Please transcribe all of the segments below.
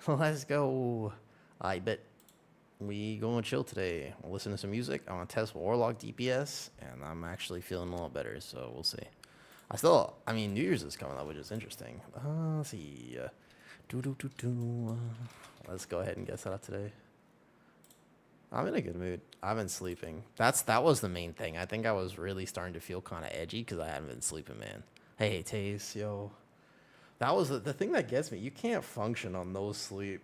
Let's go. I bet we gonna chill today. We'll listen to some music. I'm gonna test Warlock DPS, and I'm actually feeling a lot better, so we'll see. I mean, New Year's is coming up, which is interesting. Let's see. Let's go ahead and get set up today. I'm in a good mood. I've been sleeping. That was the main thing. I think I was really starting to feel kind of edgy because I hadn't been sleeping, man. Hey, Taze, yo. That was the thing that gets me. You can't function on no sleep.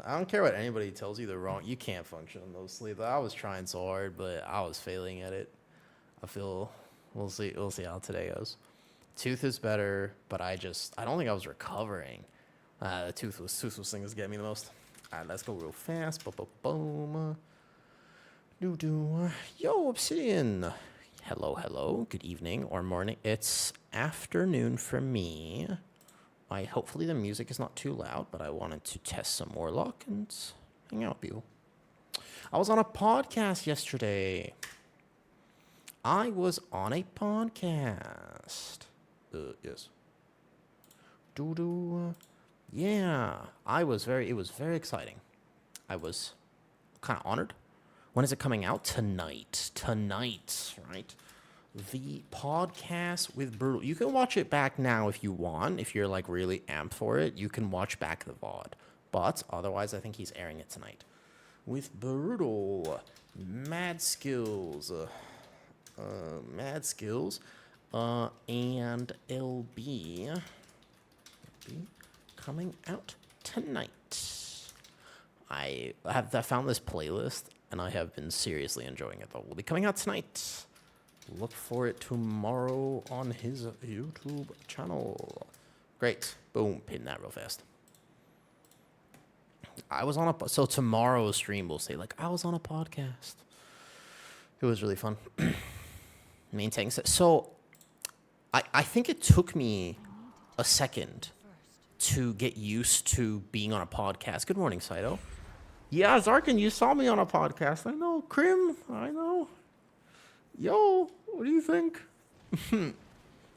I don't care what anybody tells you, they're wrong. You can't function on no sleep. I was trying so hard, but I was failing at it. We'll see how today goes. Tooth is better, but I don't think I was recovering. The toothless thing is getting me the most. All right, let's go real fast. Boom. Yo, Obsidian. Hello. Good evening or morning. It's afternoon for me. Hopefully the music is not too loud, but I wanted to test some Warlock and hang out with you. I was on a podcast yesterday. Yes. Yeah. It was very exciting. I was kind of honored. When is it coming out? Tonight, right? The podcast with Brutal. You can watch it back now if you want. If you're like really amped for it, you can watch back the VOD. But otherwise, I think he's airing it tonight. With Brutal. Mad Skills. And LB coming out tonight. I found this playlist, and I have been seriously enjoying it, though. Will be coming out tonight. Look for it tomorrow on his YouTube channel. Great. Boom. Pin that real fast. So tomorrow's stream will say, I was on a podcast. It was really fun. Main thing. So I think it took me a second to get used to being on a podcast. Good morning, Saito. Yeah, Zarkin, you saw me on a podcast. I know. Krim, I know. Yo, what do you think?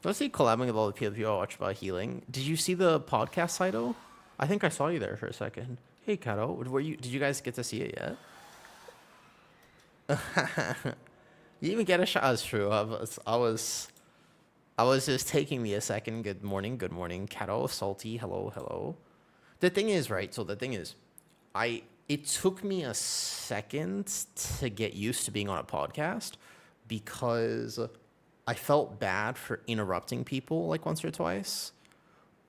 Let's see collabing with all the people I watch about healing. Did you see the podcast, Saito? I think I saw you there for a second. Hey, Kato, did you guys get to see it yet? You even get a shot. That's true. I was just taking me a second. Good morning, Kato, Salty, hello. The thing is, right? So the thing is, it took me a second to get used to being on a podcast because I felt bad for interrupting people like once or twice.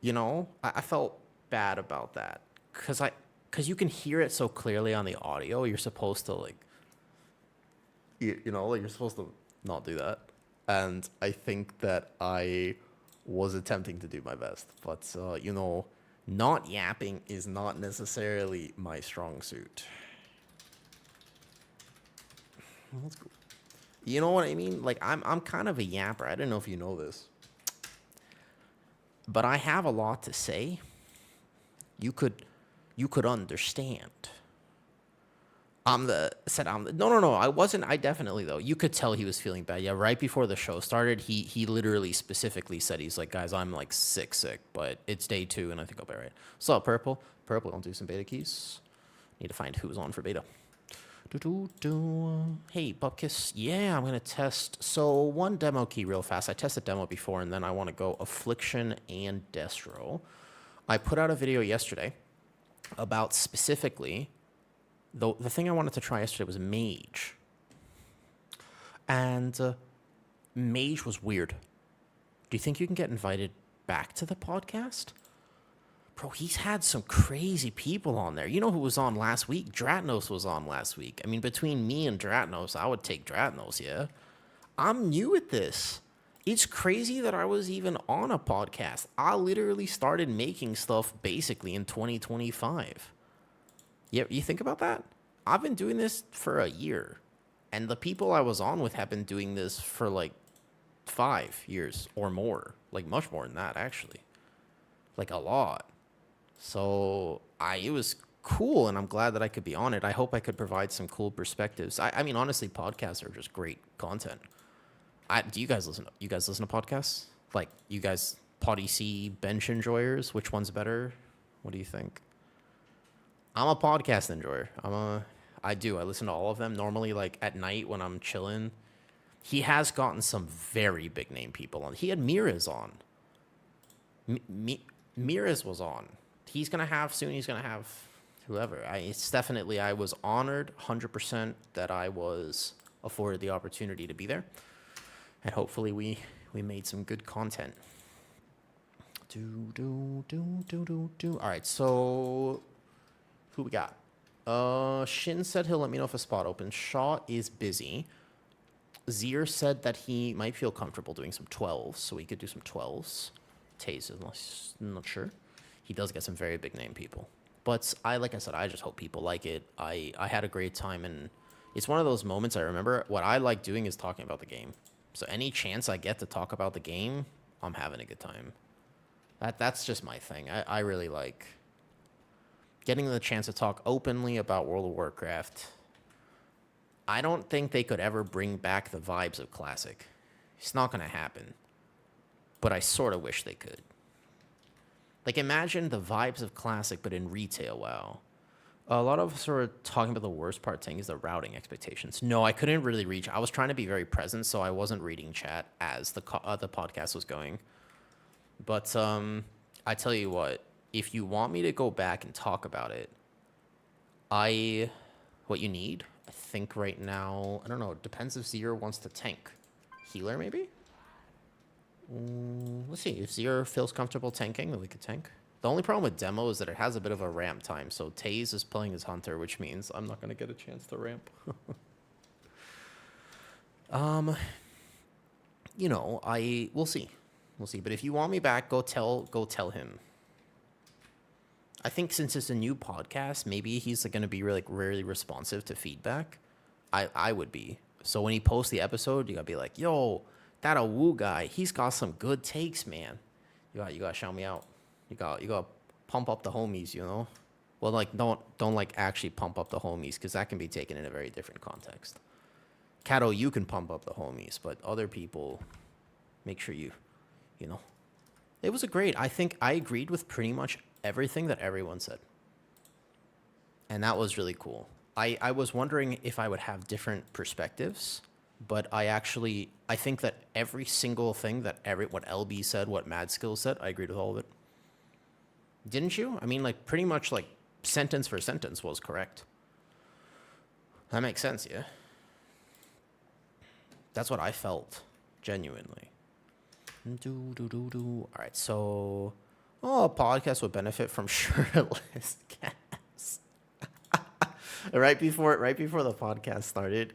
You know, I felt bad about that because you can hear it so clearly on the audio. You're supposed to you're supposed to not do that. And I think that I was attempting to do my best, but not yapping is not necessarily my strong suit. That's cool. You know what I mean? I'm kind of a yapper. I don't know if you know this, but I have a lot to say. You could understand. No. I wasn't. I definitely, though. You could tell he was feeling bad. Yeah, right before the show started, he literally specifically said, he's like, guys, I'm sick, but it's day 2 and I think I'll be all right. So Purple, don't do some beta keys. Need to find who's on for beta. Hey, Bupkiss. Yeah, I'm going to test. So one demo key real fast. I tested demo before, and then I want to go Affliction and Destro. I put out a video yesterday about specifically, the thing I wanted to try yesterday was Mage. And Mage was weird. Do you think you can get invited back to the podcast? Bro, he's had some crazy people on there. You know who was on last week? Dratnos was on last week. I mean, between me and Dratnos, I would take Dratnos, yeah? I'm new at this. It's crazy that I was even on a podcast. I literally started making stuff basically in 2025. Yeah, you think about that? I've been doing this for a year. And the people I was on with have been doing this for 5 years or more. Much more than that, actually. A lot. So it was cool, and I'm glad that I could be on it. I hope I could provide some cool perspectives. I mean, honestly, podcasts are just great content. Do you guys listen? You guys listen to podcasts? You guys, Poddy C, bench enjoyers? Which one's better? What do you think? I'm a podcast enjoyer. I listen to all of them normally, like at night when I'm chilling. He has gotten some very big name people on. He had Mires on. Mires was on. He's gonna have soon. He's gonna have whoever. It's definitely. I was honored 100% that I was afforded the opportunity to be there, and hopefully we made some good content. All right, so who we got? Shin said he'll let me know if a spot opens. Shaw is busy. Zier said that he might feel comfortable doing some 12s, so we could do some 12s. Taze is not sure. He does get some very big name people. But like I said, I just hope people like it. I had a great time, and it's one of those moments I remember. What I like doing is talking about the game. So any chance I get to talk about the game, I'm having a good time. That's just my thing. I really like getting the chance to talk openly about World of Warcraft. I don't think they could ever bring back the vibes of Classic. It's not going to happen. But I sort of wish they could. Like, imagine the vibes of Classic, but in retail, WoW. A lot of us are talking about the worst part thing is the routing expectations. No, I couldn't really reach. I was trying to be very present, so I wasn't reading chat as the podcast was going. But I tell you what, if you want me to go back and talk about it, what you need, I think right now, I don't know, it depends if Zier wants to tank. Healer, maybe? Let's see, if Zier feels comfortable tanking, then we could tank. The only problem with demo is that it has a bit of a ramp time, so Taze is playing his Hunter, which means I'm not going to get a chance to ramp. We'll see. We'll see. But if you want me back, go tell him. I think since it's a new podcast, maybe he's going to be really responsive to feedback. I would be. So when he posts the episode, you got to be like, yo, that a Woo guy, he's got some good takes, man. You got to shout me out. You got to pump up the homies, you know? Well, like, don't like actually pump up the homies, because that can be taken in a very different context. Kato, you can pump up the homies, but other people, make sure you know. It was I think I agreed with pretty much everything that everyone said. And that was really cool. I was wondering if I would have different perspectives, but I think that every single thing that what LB said, what Mad Skills said, I agreed with all of it. Didn't you? I mean, like, pretty much, like, sentence for sentence was correct. That makes sense, yeah? That's what I felt, genuinely. All right, so... a podcast would benefit from shirtless cats. right before the podcast started,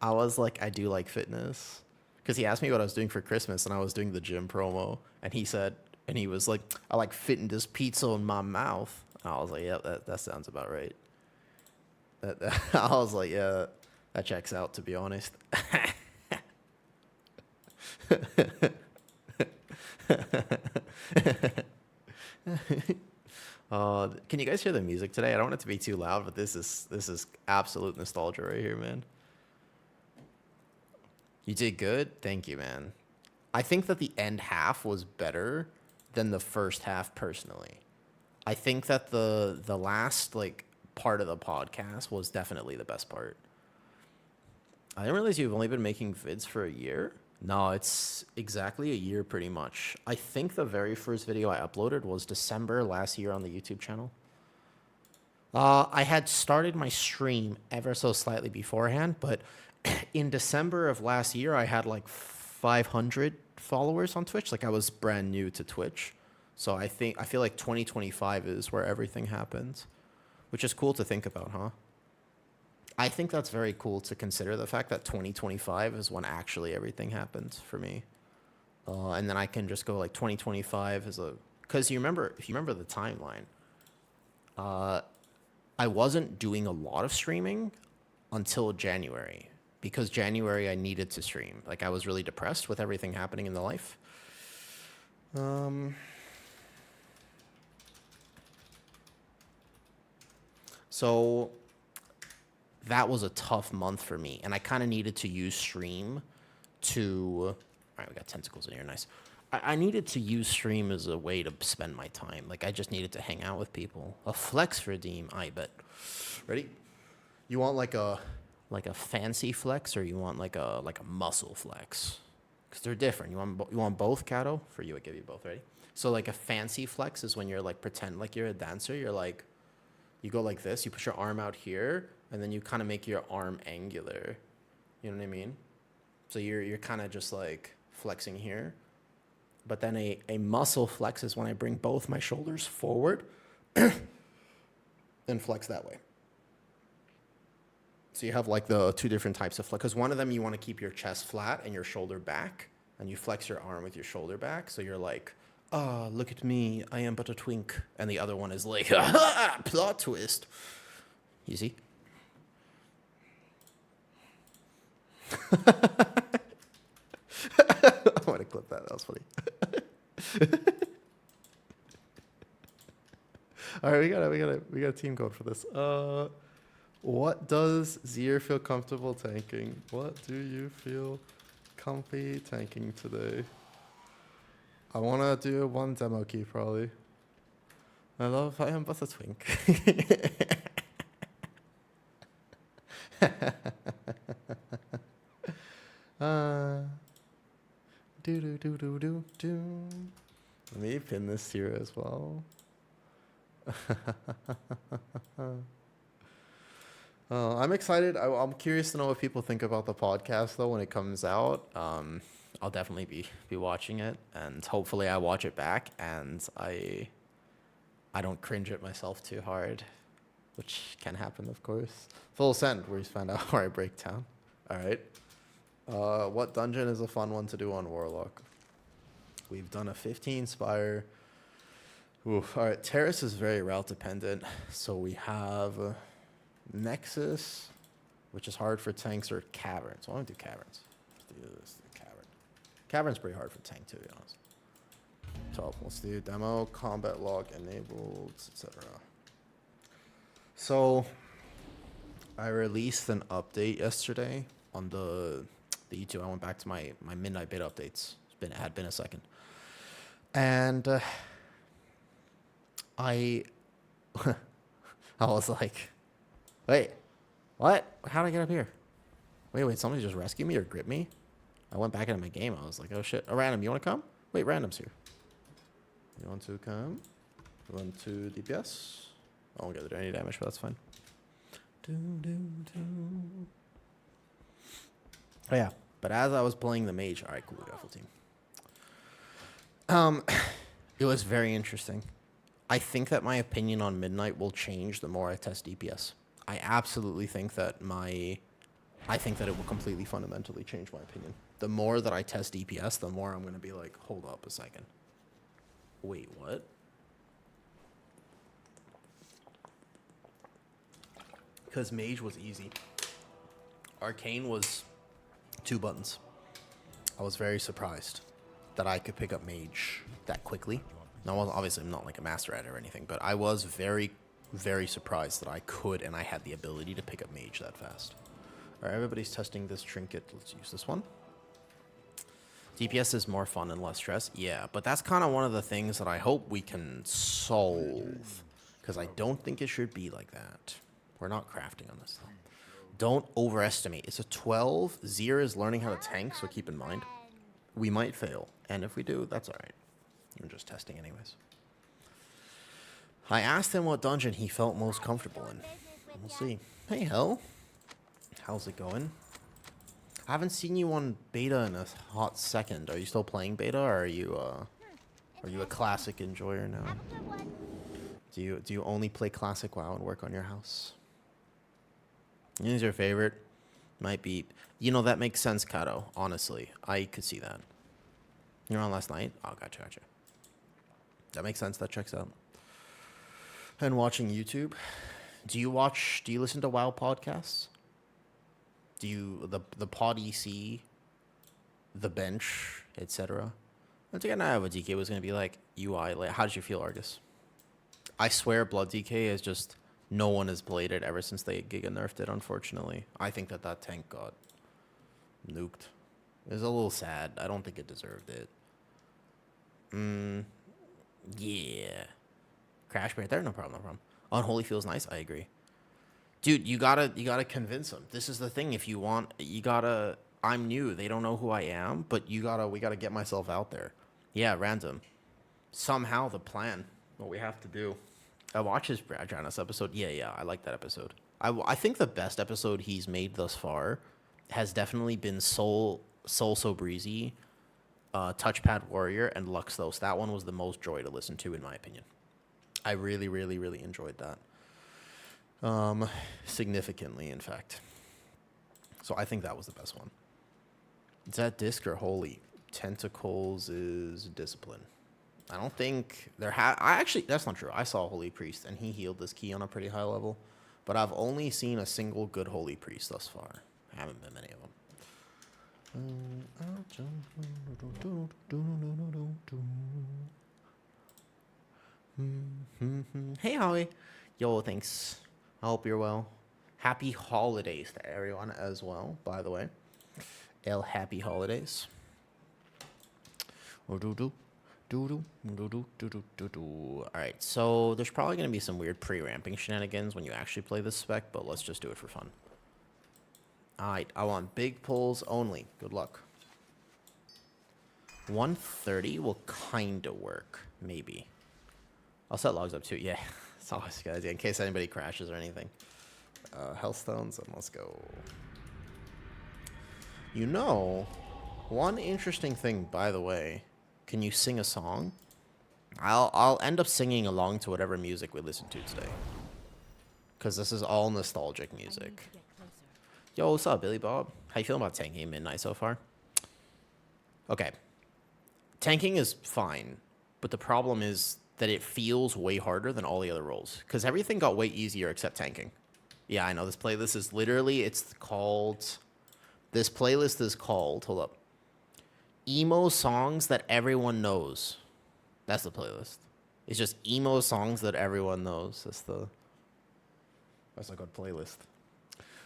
I was like, I do like fitness. Because he asked me what I was doing for Christmas, and I was doing the gym promo. And he was like, I like fitting this pizza in my mouth. And I was like, yeah, that sounds about right. I was like, yeah, that checks out, to be honest. Can you guys hear the music today? I don't want it to be too loud, but this is absolute nostalgia right here, man. You did good? Thank you, man. I think that the end half was better than the first half, personally. I think that the last, like, part of the podcast was definitely the best part. I didn't realize you've only been making vids for a year. No, it's exactly a year, pretty much. I think the very first video I uploaded was December last year on the YouTube channel. I had started my stream ever so slightly beforehand, but in December of last year, I had like 500 followers on Twitch. Like, I was brand new to Twitch. So I feel like 2025 is where everything happens, which is cool to think about, huh? I think that's very cool to consider, the fact that 2025 is when actually everything happens for me. And then I can just go like 2025 is because if you remember the timeline, I wasn't doing a lot of streaming until January, because January I needed to stream. Like, I was really depressed with everything happening in the life. So that was a tough month for me, and I kind of needed to use stream to... All right, we got tentacles in here, nice. I needed to use stream as a way to spend my time. Like, I just needed to hang out with people. A flex redeem, I bet. Ready? You want like a fancy flex, or you want like a muscle flex? Because they're different. You want both, Kato? For you, I give you both. Ready? So like a fancy flex is when you're like pretend like you're a dancer. You're like, you go like this. You push your arm out here, and then you kind of make your arm angular. You know what I mean? So you're kind of just like flexing here. But then a muscle flex is when I bring both my shoulders forward and flex that way. So you have like the two different types of flex. Because one of them you want to keep your chest flat and your shoulder back, and you flex your arm with your shoulder back. So you're like, ah, oh, look at me, I am but a twink. And the other one is like, plot twist. You see? I want to clip that. That was funny. All right, we got a team code for this. What does Zier feel comfortable tanking? What do you feel comfy tanking today? I want to do one demo key, probably. I am but a twink. Let me pin this here as well. I'm excited. I'm curious to know what people think about the podcast, though, when it comes out. I'll definitely be watching it, and hopefully I watch it back, and I don't cringe at myself too hard, which can happen, of course. Full Ascent, where you find out where I break down. All right. What dungeon is a fun one to do on Warlock? We've done a 15 Spire. Oof. All right, Terrace is very route dependent, so we have Nexus, which is hard for tanks, or Cavern. So I want to do Caverns. Let's do this, Cavern. Cavern's pretty hard for tank, to be honest. So let's do demo, combat log enabled, etc. So I released an update yesterday on the YouTube. I went back to my midnight bit updates. It had been a second. And I was like, wait, what? How did I get up here? Wait, somebody just rescued me or grip me? I went back into my game. I was like, oh shit. Oh, Random, you want to come? Wait, Random's here. You want to come? You want to DPS? I won't get to do any damage, but that's fine. Oh yeah, but as I was playing the mage, all right, cool, we got a full team. It was very interesting. I think that my opinion on Midnight will change the more I test DPS. I absolutely think that it will completely fundamentally change my opinion. The more that I test DPS, the more I'm going to be like, hold up a second. Wait, what? Because Mage was easy. Arcane was 2 buttons. I was very surprised that I could pick up Mage that quickly. Now, obviously, I'm not like a master at it or anything, but I was very, very surprised that I could and I had the ability to pick up Mage that fast. All right, everybody's testing this trinket. Let's use this one. DPS is more fun and less stress. Yeah, but that's kind of one of the things that I hope we can solve, because I don't think it should be like that. We're not crafting on this, though. Don't overestimate. It's a 12. Zier is learning how to tank, so keep in mind. We might fail, and if we do, that's all right. I'm just testing anyways. I asked him what dungeon he felt most comfortable in. We'll see. Hey, Hell. How's it going? I haven't seen you on beta in a hot second. Are you still playing beta, or are you a classic enjoyer now? Do you only play classic WoW and work on your house? Who's your favorite? Might be... You know, that makes sense, Kato. Honestly, I could see that. You were on last night? Oh, gotcha. That makes sense. That checks out. And watching YouTube. Do you listen to WoW podcasts? Do you... The Pod EC, The Bench, etc.? I think I know what DK was going to be like. UI. Like, how did you feel, Argus? I swear Blood DK is just... No one has played it ever since they Giga nerfed it, unfortunately. I think that tank got nuked. It was a little sad. I don't think it deserved it. Yeah. Crash right there, no problem, no problem. Unholy feels nice, I agree. Dude, you gotta convince them. This is the thing. If you want, you gotta. I'm new. They don't know who I am, but we gotta get myself out there. Yeah, random. Somehow the plan. What we have to do. I watched his Brad Janus episode. Yeah, I like that episode. I think the best episode he's made thus far has definitely been Soul So Breezy, Touchpad Warrior, and Luxthos. That one was the most joy to listen to, in my opinion. I really, really, really enjoyed that. Significantly, in fact. So I think that was the best one. Is that disc or holy? Tentacles is discipline. I don't think I actually, that's not true. I saw a holy priest and he healed this key on a pretty high level, but I've only seen a single good holy priest thus far. I haven't been many of them. Hey, Holly. Yo, thanks. I hope you're well. Happy holidays to everyone as well, by the way. Happy holidays. Alright, so there's probably going to be some weird pre-ramping shenanigans when you actually play this spec, but let's just do it for fun. Alright, I want big pulls only. Good luck. 130 will kind of work, maybe. I'll set logs up too. Yeah, it's always a good idea in case anybody crashes or anything. Healthstones, and let's go. You know, one interesting thing, by the way, can you sing a song? I'll end up singing along to whatever music we listen to today, because this is all nostalgic music. Yo, what's up, Billy Bob? How you feeling about tanking Midnight so far? Okay, tanking is fine, but the problem is that it feels way harder than all the other roles, because everything got way easier except tanking. Yeah, I know, this playlist is literally, it's called, this playlist is called, hold up, Emo Songs That Everyone Knows. That's the playlist. It's just emo songs that everyone knows. That's a good playlist.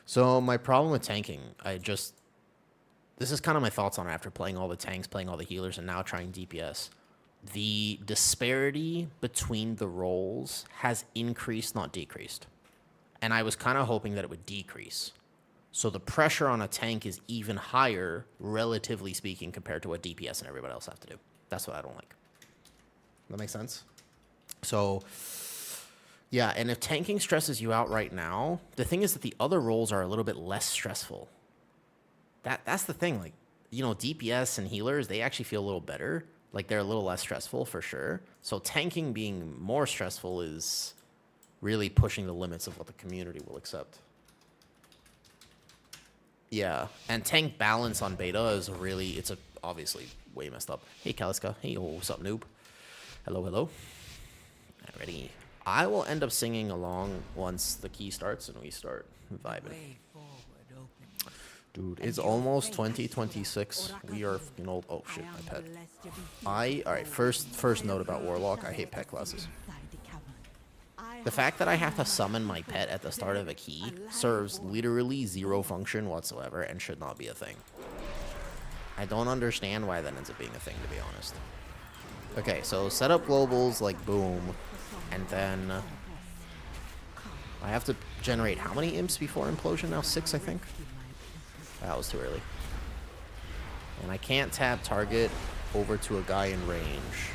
So my problem with tanking, this is kind of my thoughts on it after playing all the tanks, playing all the healers, and now trying DPS. The disparity between the roles has increased, not decreased. And I was kind of hoping that it would decrease. So the pressure on a tank is even higher, relatively speaking, compared to what DPS and everybody else have to do. That's what I don't like. That makes sense? So, yeah, and if tanking stresses you out right now, the thing is that the other roles are a little bit less stressful. That's the thing. Like, you know, DPS and healers, they actually feel a little better. Like, they're a little less stressful for sure. So tanking being more stressful is really pushing the limits of what the community will accept. Yeah, and tank balance on beta is really, it's obviously way messed up. Hey, Kaliska. Hey, what's up, noob? Hello, hello. Alrighty. I will end up singing along once the key starts and we start vibing. Dude, it's almost 2026. We are fucking old. Oh shit, my pet. Alright, first note about Warlock, I hate pet classes. The fact that I have to summon my pet at the start of a key serves literally zero function whatsoever and should not be a thing. I don't understand why that ends up being a thing, to be honest. Okay, so set up globals, like, boom, and then I have to generate how many imps before implosion now? 6, I think? That was too early. And I can't tap target over to a guy in range.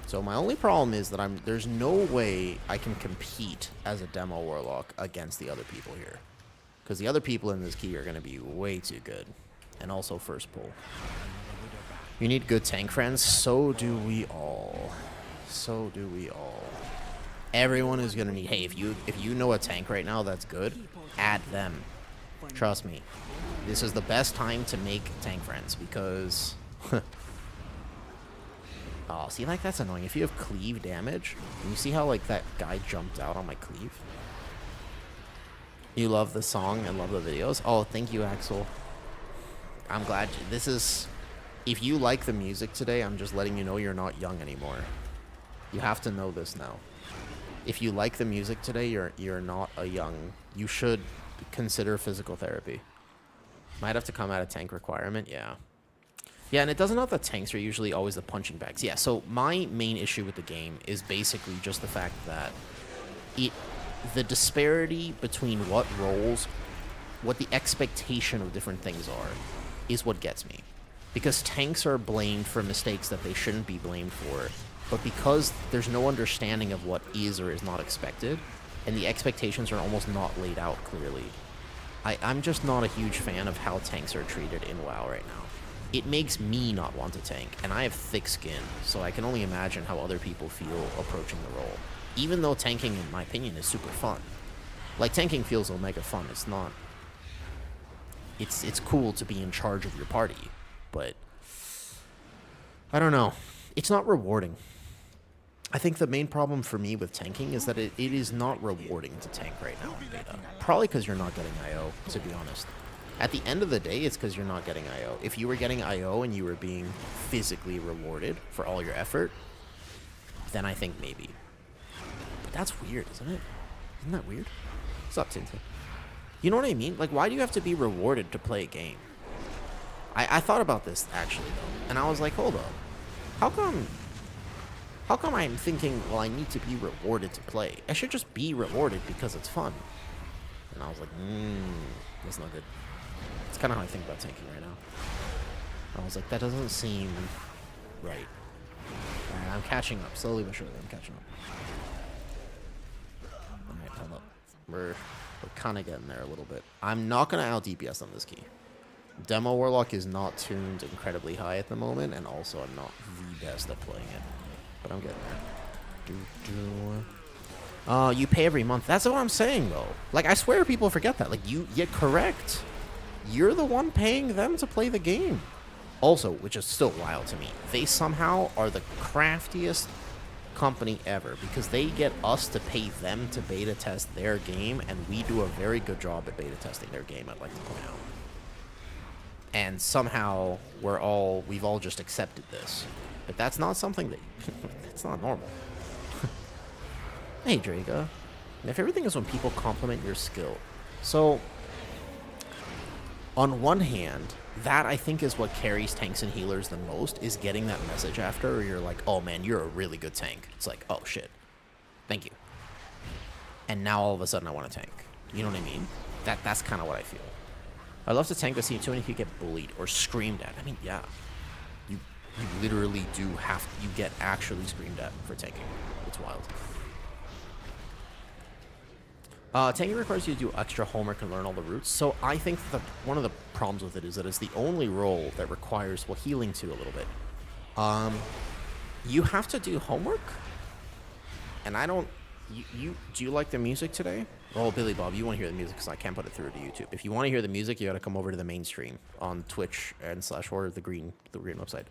So my only problem is that there's no way I can compete as a demo Warlock against the other people here. Because the other people in this key are going to be way too good. And also first pull. You need good tank friends. So do we all. So do we all. Everyone is going to need... Hey, if you know a tank right now that's good, add them. Trust me. This is the best time to make tank friends because... Oh, see, like, that's annoying. If you have cleave damage, and you see how, like, that guy jumped out on my cleave? You love the song and love the videos? Oh, thank you, Axel. I'm glad this is... If you like the music today, I'm just letting you know you're not young anymore. You have to know this now. If you like the music today, you're not a young... You should consider physical therapy. Might have to come at a tank requirement, yeah. Yeah, and it doesn't help that tanks are usually always the punching bags. Yeah, so my main issue with the game is basically just the fact that the disparity between what roles, what the expectation of different things are, is what gets me. Because tanks are blamed for mistakes that they shouldn't be blamed for, but because there's no understanding of what is or is not expected, and the expectations are almost not laid out clearly, I'm just not a huge fan of how tanks are treated in WoW right now. It makes me not want to tank, and I have thick skin, so I can only imagine how other people feel approaching the role. Even though tanking, in my opinion, is super fun. Like, tanking feels omega fun. It's not... It's cool to be in charge of your party, but... I don't know. It's not rewarding. I think the main problem for me with tanking is that it is not rewarding to tank right now in beta. Probably because you're not getting IO, to be honest. At the end of the day, it's because you're not getting IO. If you were getting IO and you were being physically rewarded for all your effort, then I think maybe. But that's weird, isn't it? Isn't that weird? What's up, Tintin? You know what I mean? Like, why do you have to be rewarded to play a game? I thought about this, actually, though. And I was like, hold up. How come I'm thinking, well, I need to be rewarded to play? I should just be rewarded because it's fun. And I was like, that's not good. It's kind of how I think about tanking right now. I was like, that doesn't seem right. Alright, I'm catching up. Slowly but surely, I'm catching up. Alright, hold up. We're kind of getting there a little bit. I'm not going to out DPS on this key. Demo Warlock is not tuned incredibly high at the moment, and also I'm not the best at playing it. But I'm getting there. You pay every month. That's what I'm saying, though. Like, I swear people forget that. Like, you're correct. You're the one paying them to play the game. Also, which is still wild to me, they somehow are the craftiest company ever because they get us to pay them to beta test their game, and we do a very good job at beta testing their game, I'd like to point out. And somehow we've all just accepted this. But that's not something that it's not normal. Hey, Draga. If everything is when people compliment your skill. So, on one hand, that I think is what carries tanks and healers the most, is getting that message after where you're like, oh man, you're a really good tank. It's like, oh shit. Thank you. And now all of a sudden I want to tank. You know what I mean? That's kind of what I feel. I love to tank, but see too many people get bullied or screamed at. I mean, yeah. You literally do you get actually screamed at for tanking. It's wild. Tanking requires you to do extra homework and learn all the routes. So I think that one of the problems with it is that it's the only role that requires, well, healing too a little bit. You have to do homework, and I don't. Do you like the music today? Oh, Billy Bob, you want to hear the music because I can't put it through to YouTube. If you want to hear the music, you got to come over to the main stream on Twitch and / or the green website.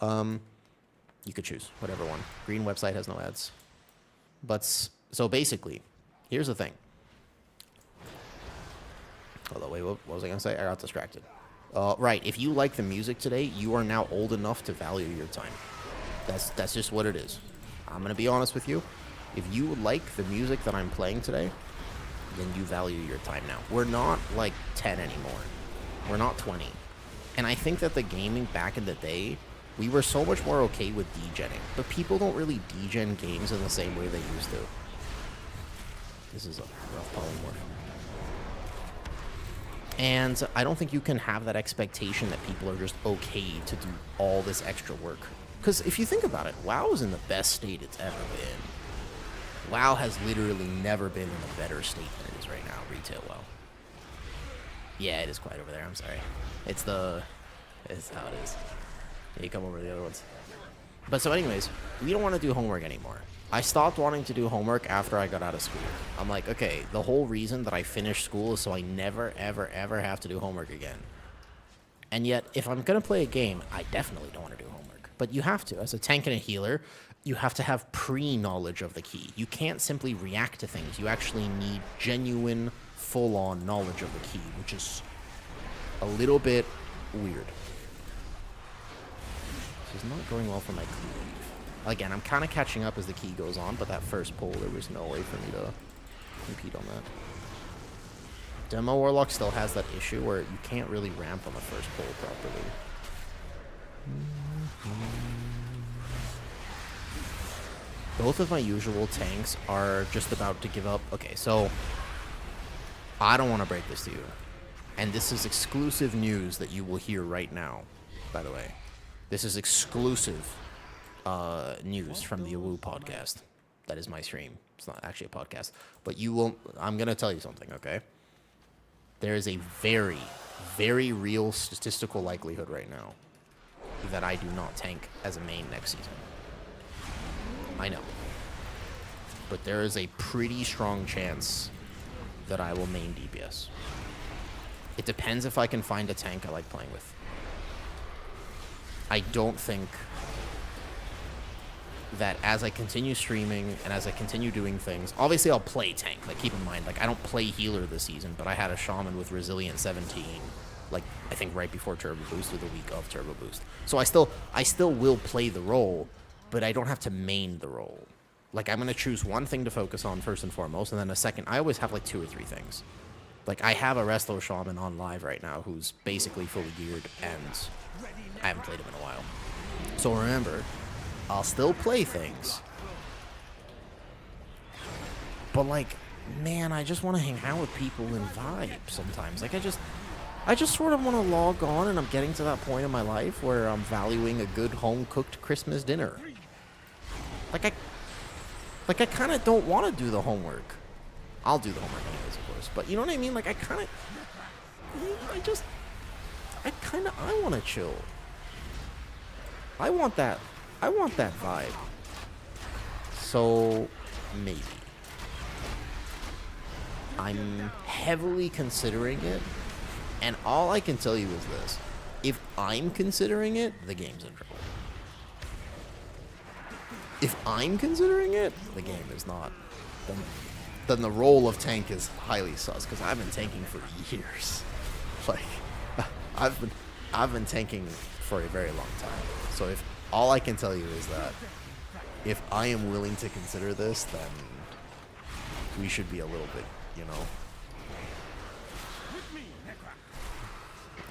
You could choose whatever one. Green website has no ads. But so basically, here's the thing. Hold on, wait, what was I gonna say? I got distracted. Right, if you like the music today, you are now old enough to value your time. That's just what it is. I'm gonna be honest with you. If you like the music that I'm playing today, then you value your time now. We're not like 10 anymore. We're not 20. And I think that the gaming back in the day, we were so much more okay with degenning. But people don't really degen games in the same way they used to. This is a rough polymorph. And I don't think you can have that expectation that people are just okay to do all this extra work. Because if you think about it, WoW is in the best state it's ever been. WoW has literally never been in a better state than it is right now, retail WoW. Yeah, it is quiet over there, I'm sorry. It's how it is. Yeah, you come over to the other ones. But so anyways, we don't want to do homework anymore. I stopped wanting to do homework after I got out of school. I'm like, okay, the whole reason that I finished school is so I never, ever, ever have to do homework again. And yet, if I'm going to play a game, I definitely don't want to do homework. But you have to. As a tank and a healer, you have to have pre-knowledge of the key. You can't simply react to things. You actually need genuine, full-on knowledge of the key, which is a little bit weird. This is not going well for my cleave. Again, I'm kind of catching up as the key goes on, but that first pull, there was no way for me to compete on that. Demo Warlock still has that issue where you can't really ramp on the first pull properly. Both of my usual tanks are just about to give up. Okay, so I don't want to break this to you. And this is exclusive news that you will hear right now, by the way. This is exclusive news from the Awoo podcast. That is my stream. It's not actually a podcast. But I'm going to tell you something, okay? There is a very, very real statistical likelihood right now that I do not tank as a main next season. I know. But there is a pretty strong chance that I will main DPS. It depends if I can find a tank I like playing with. I don't think that as I continue streaming and as I continue doing things, obviously I'll play tank. Like, keep in mind, like, I don't play healer this season, but I had a shaman with resilient 17, like, I think right before Turbo Boost or the week of Turbo Boost. So I still will play the role, but I don't have to main the role. Like, I'm going to choose one thing to focus on first and foremost, and then a second. I always have, like, 2 or 3 things. Like, I have a Resto Shaman on live right now who's basically fully geared, and I haven't played him in a while. So remember, I'll still play things. But, like, man, I just want to hang out with people and vibe sometimes. Like, I just sort of want to log on, and I'm getting to that point in my life where I'm valuing a good home-cooked Christmas dinner. Like, I kind of don't want to do the homework. I'll do the homework anyways, of course. But you know what I mean? Like, I want to chill. I want that vibe. So, maybe. I'm heavily considering it. And all I can tell you is this. If I'm considering it, the game's in trouble. If I'm considering it, the game is not. Then the role of tank is highly sus, because I've been tanking for years. Like, I've been tanking for a very long time. So if all I can tell you is that if I am willing to consider this, then we should be a little bit, you know.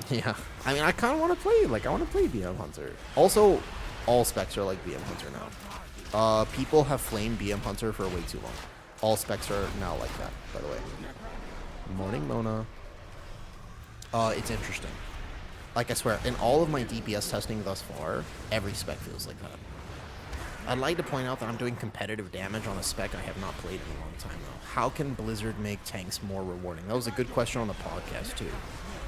Yeah, I mean, I kind of want to play. Like, I want to play BM Hunter. Also, all specs are like BM Hunter now. People have flamed BM Hunter for way too long. All specs are now like that, by the way. Morning, Mona. It's interesting. Like, I swear, in all of my DPS testing thus far, every spec feels like that. I'd like to point out that I'm doing competitive damage on a spec I have not played in a long time, though. How can Blizzard make tanks more rewarding? That was a good question on the podcast, too.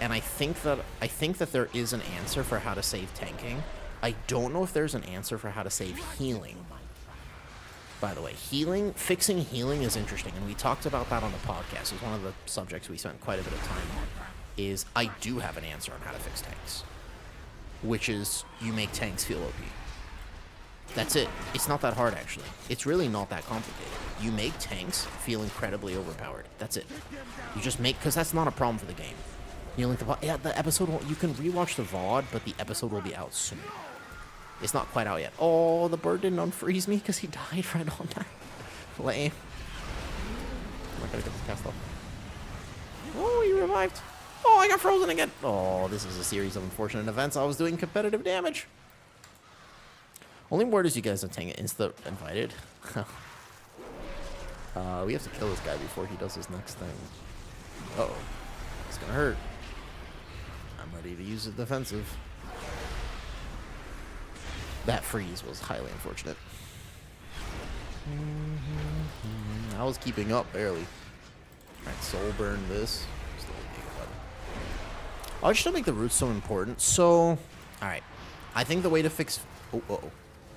And I think that there is an answer for how to save tanking. I don't know if there's an answer for how to save healing. By the way, fixing healing is interesting, and we talked about that on the podcast. It's one of the subjects we spent quite a bit of time on. Is I do have an answer on how to fix tanks, which is you make tanks feel OP. That's it. It's not that hard, actually. It's really not that complicated. You make tanks feel incredibly overpowered. That's it. You just make, because that's not a problem for the game. You know, like the episode, you can rewatch the VOD, but the episode will be out soon. It's not quite out yet. Oh, the bird didn't unfreeze me because he died right on that. Lame. I'm not gonna get this cast off. Oh, he revived. Oh, I got frozen again. Oh, this is a series of unfortunate events. I was doing competitive damage. Only word is you guys are taking insta invited. We have to kill this guy before he does his next thing. Uh-oh. It's gonna hurt. I'm ready to use the defensive. That freeze was highly unfortunate. I was keeping up, barely. Alright, soul burn this. I should make the roots so important. So, alright. I think the way to fix... Oh, uh-oh.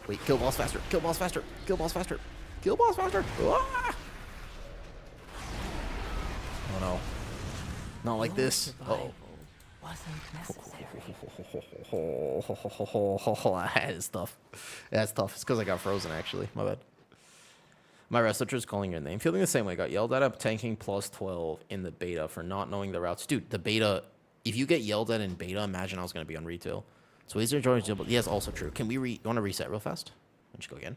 Wait, kill boss faster. Kill boss faster. Kill boss faster. Kill boss faster. Ah! Oh, no. Not like this. Uh-oh. That is tough. That's tough. It's because I got frozen, actually. My bad. My researcher is calling your name. Feeling the same way. Got yelled at tanking plus 12 in the beta for not knowing the routes. Dude, the beta... If you get yelled at in beta, imagine I was going to be on retail. So is there George? Yes, also true. Can we you want to reset real fast? Let's go again.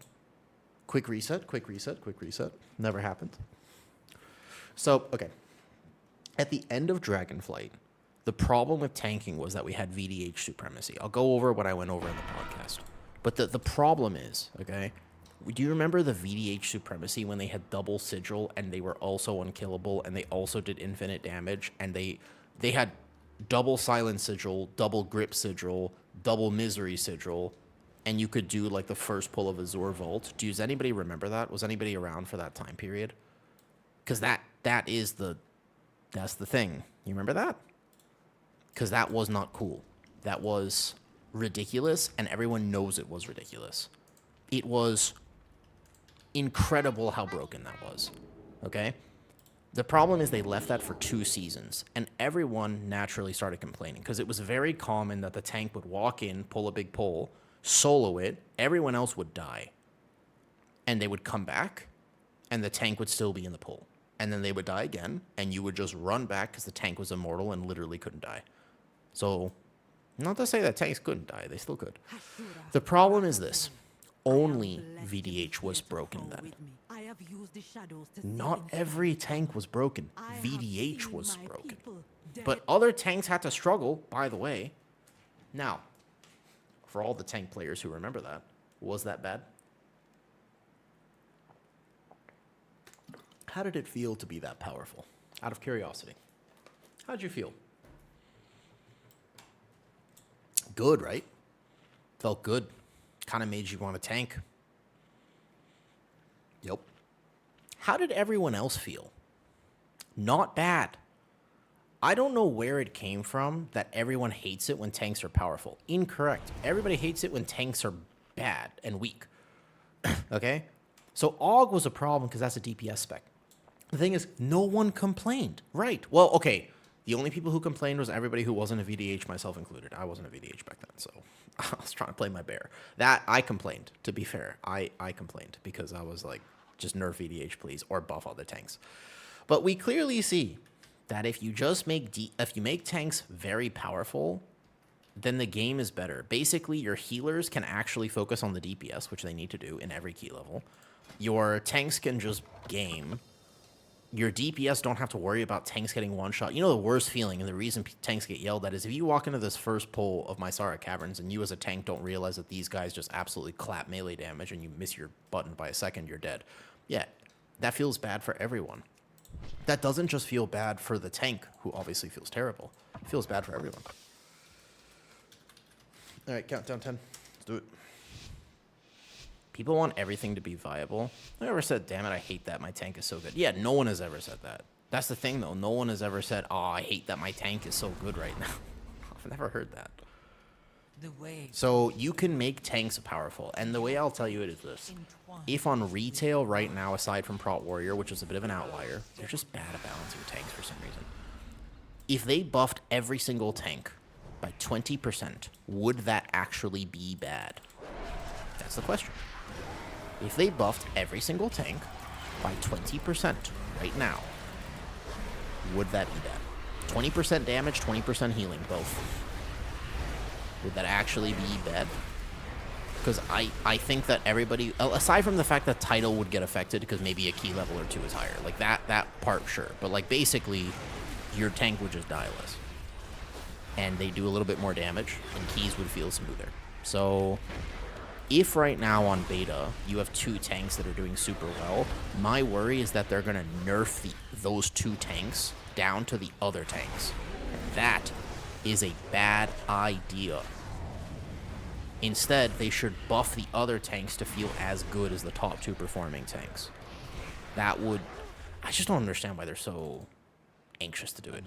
Quick reset, quick reset, quick reset. Never happened. So, okay. At the end of Dragonflight, The problem with tanking was that we had VDH supremacy. I'll go over what I went over in the podcast. But the problem is, okay, do you remember the VDH supremacy when they had double sigil and they were also unkillable and they also did infinite damage and they had double silent sigil, double grip sigil, double misery sigil, and you could do like the first pull of Azure Vault? Does anybody remember that? Was anybody around for that time period? Because that's the thing. You remember that? Because that was not cool. That was ridiculous, and everyone knows it was ridiculous. It was incredible how broken that was, okay? The problem is they left that for 2 seasons, and everyone naturally started complaining, because it was very common that the tank would walk in, pull a big pull, solo it, everyone else would die, and they would come back, and the tank would still be in the pull. And then they would die again, and you would just run back because the tank was immortal and literally couldn't die. So, not to say that tanks couldn't die, they still could. The problem is this. Only VDH was broken then. Not every tank was broken. VDH was broken. But other tanks had to struggle, by the way. Now, for all the tank players who remember that, was that bad? How did it feel to be that powerful? Out of curiosity. How'd you feel? Good, right? Felt good. Kind of made you want to tank. Yep. How did everyone else feel? Not bad. I don't know where it came from that everyone hates it when tanks are powerful. Incorrect. Everybody hates it when tanks are bad and weak. Okay? So AUG was a problem because that's a DPS spec. The thing is, no one complained. Right. Well, okay. The only people who complained was everybody who wasn't a VDH, myself included. I wasn't a VDH back then, so I was trying to play my bear. That, I complained, to be fair. I complained because I was like, just nerf VDH, please, or buff other tanks. But we clearly see that if you just make tanks very powerful, then the game is better. Basically, your healers can actually focus on the DPS, which they need to do in every key level. Your tanks can just game. Your DPS don't have to worry about tanks getting one-shot. You know the worst feeling, and the reason tanks get yelled at is if you walk into this first pull of Mysara Caverns and you as a tank don't realize that these guys just absolutely clap melee damage and you miss your button by a second, you're dead. Yeah, that feels bad for everyone. That doesn't just feel bad for the tank, who obviously feels terrible. It feels bad for everyone. All right, count down 10. Let's do it. People want everything to be viable. I never said, damn it, I hate that my tank is so good. Yeah, no one has ever said that. That's the thing, though. No one has ever said, oh, I hate that my tank is so good right now. I've never heard that. So you can make tanks powerful. And the way I'll tell you it is this. If on retail right now, aside from Prot Warrior, which is a bit of an outlier, they're just bad at balancing tanks for some reason. If they buffed every single tank by 20%, would that actually be bad? That's the question. If they buffed every single tank by 20% right now, would that be bad? 20% damage, 20% healing, both. Would that actually be bad? Because I think that everybody, aside from the fact that title would get affected because maybe a key level or 2 is higher, like that part, sure. But like basically, your tank would just die less. And they do a little bit more damage, and keys would feel smoother. So if right now on beta you have 2 tanks that are doing super well, my worry is that they're going to nerf those 2 tanks down to the other tanks. And that is a bad idea. Instead, they should buff the other tanks to feel as good as the top 2 performing tanks. That would... I just don't understand why they're so anxious to do it.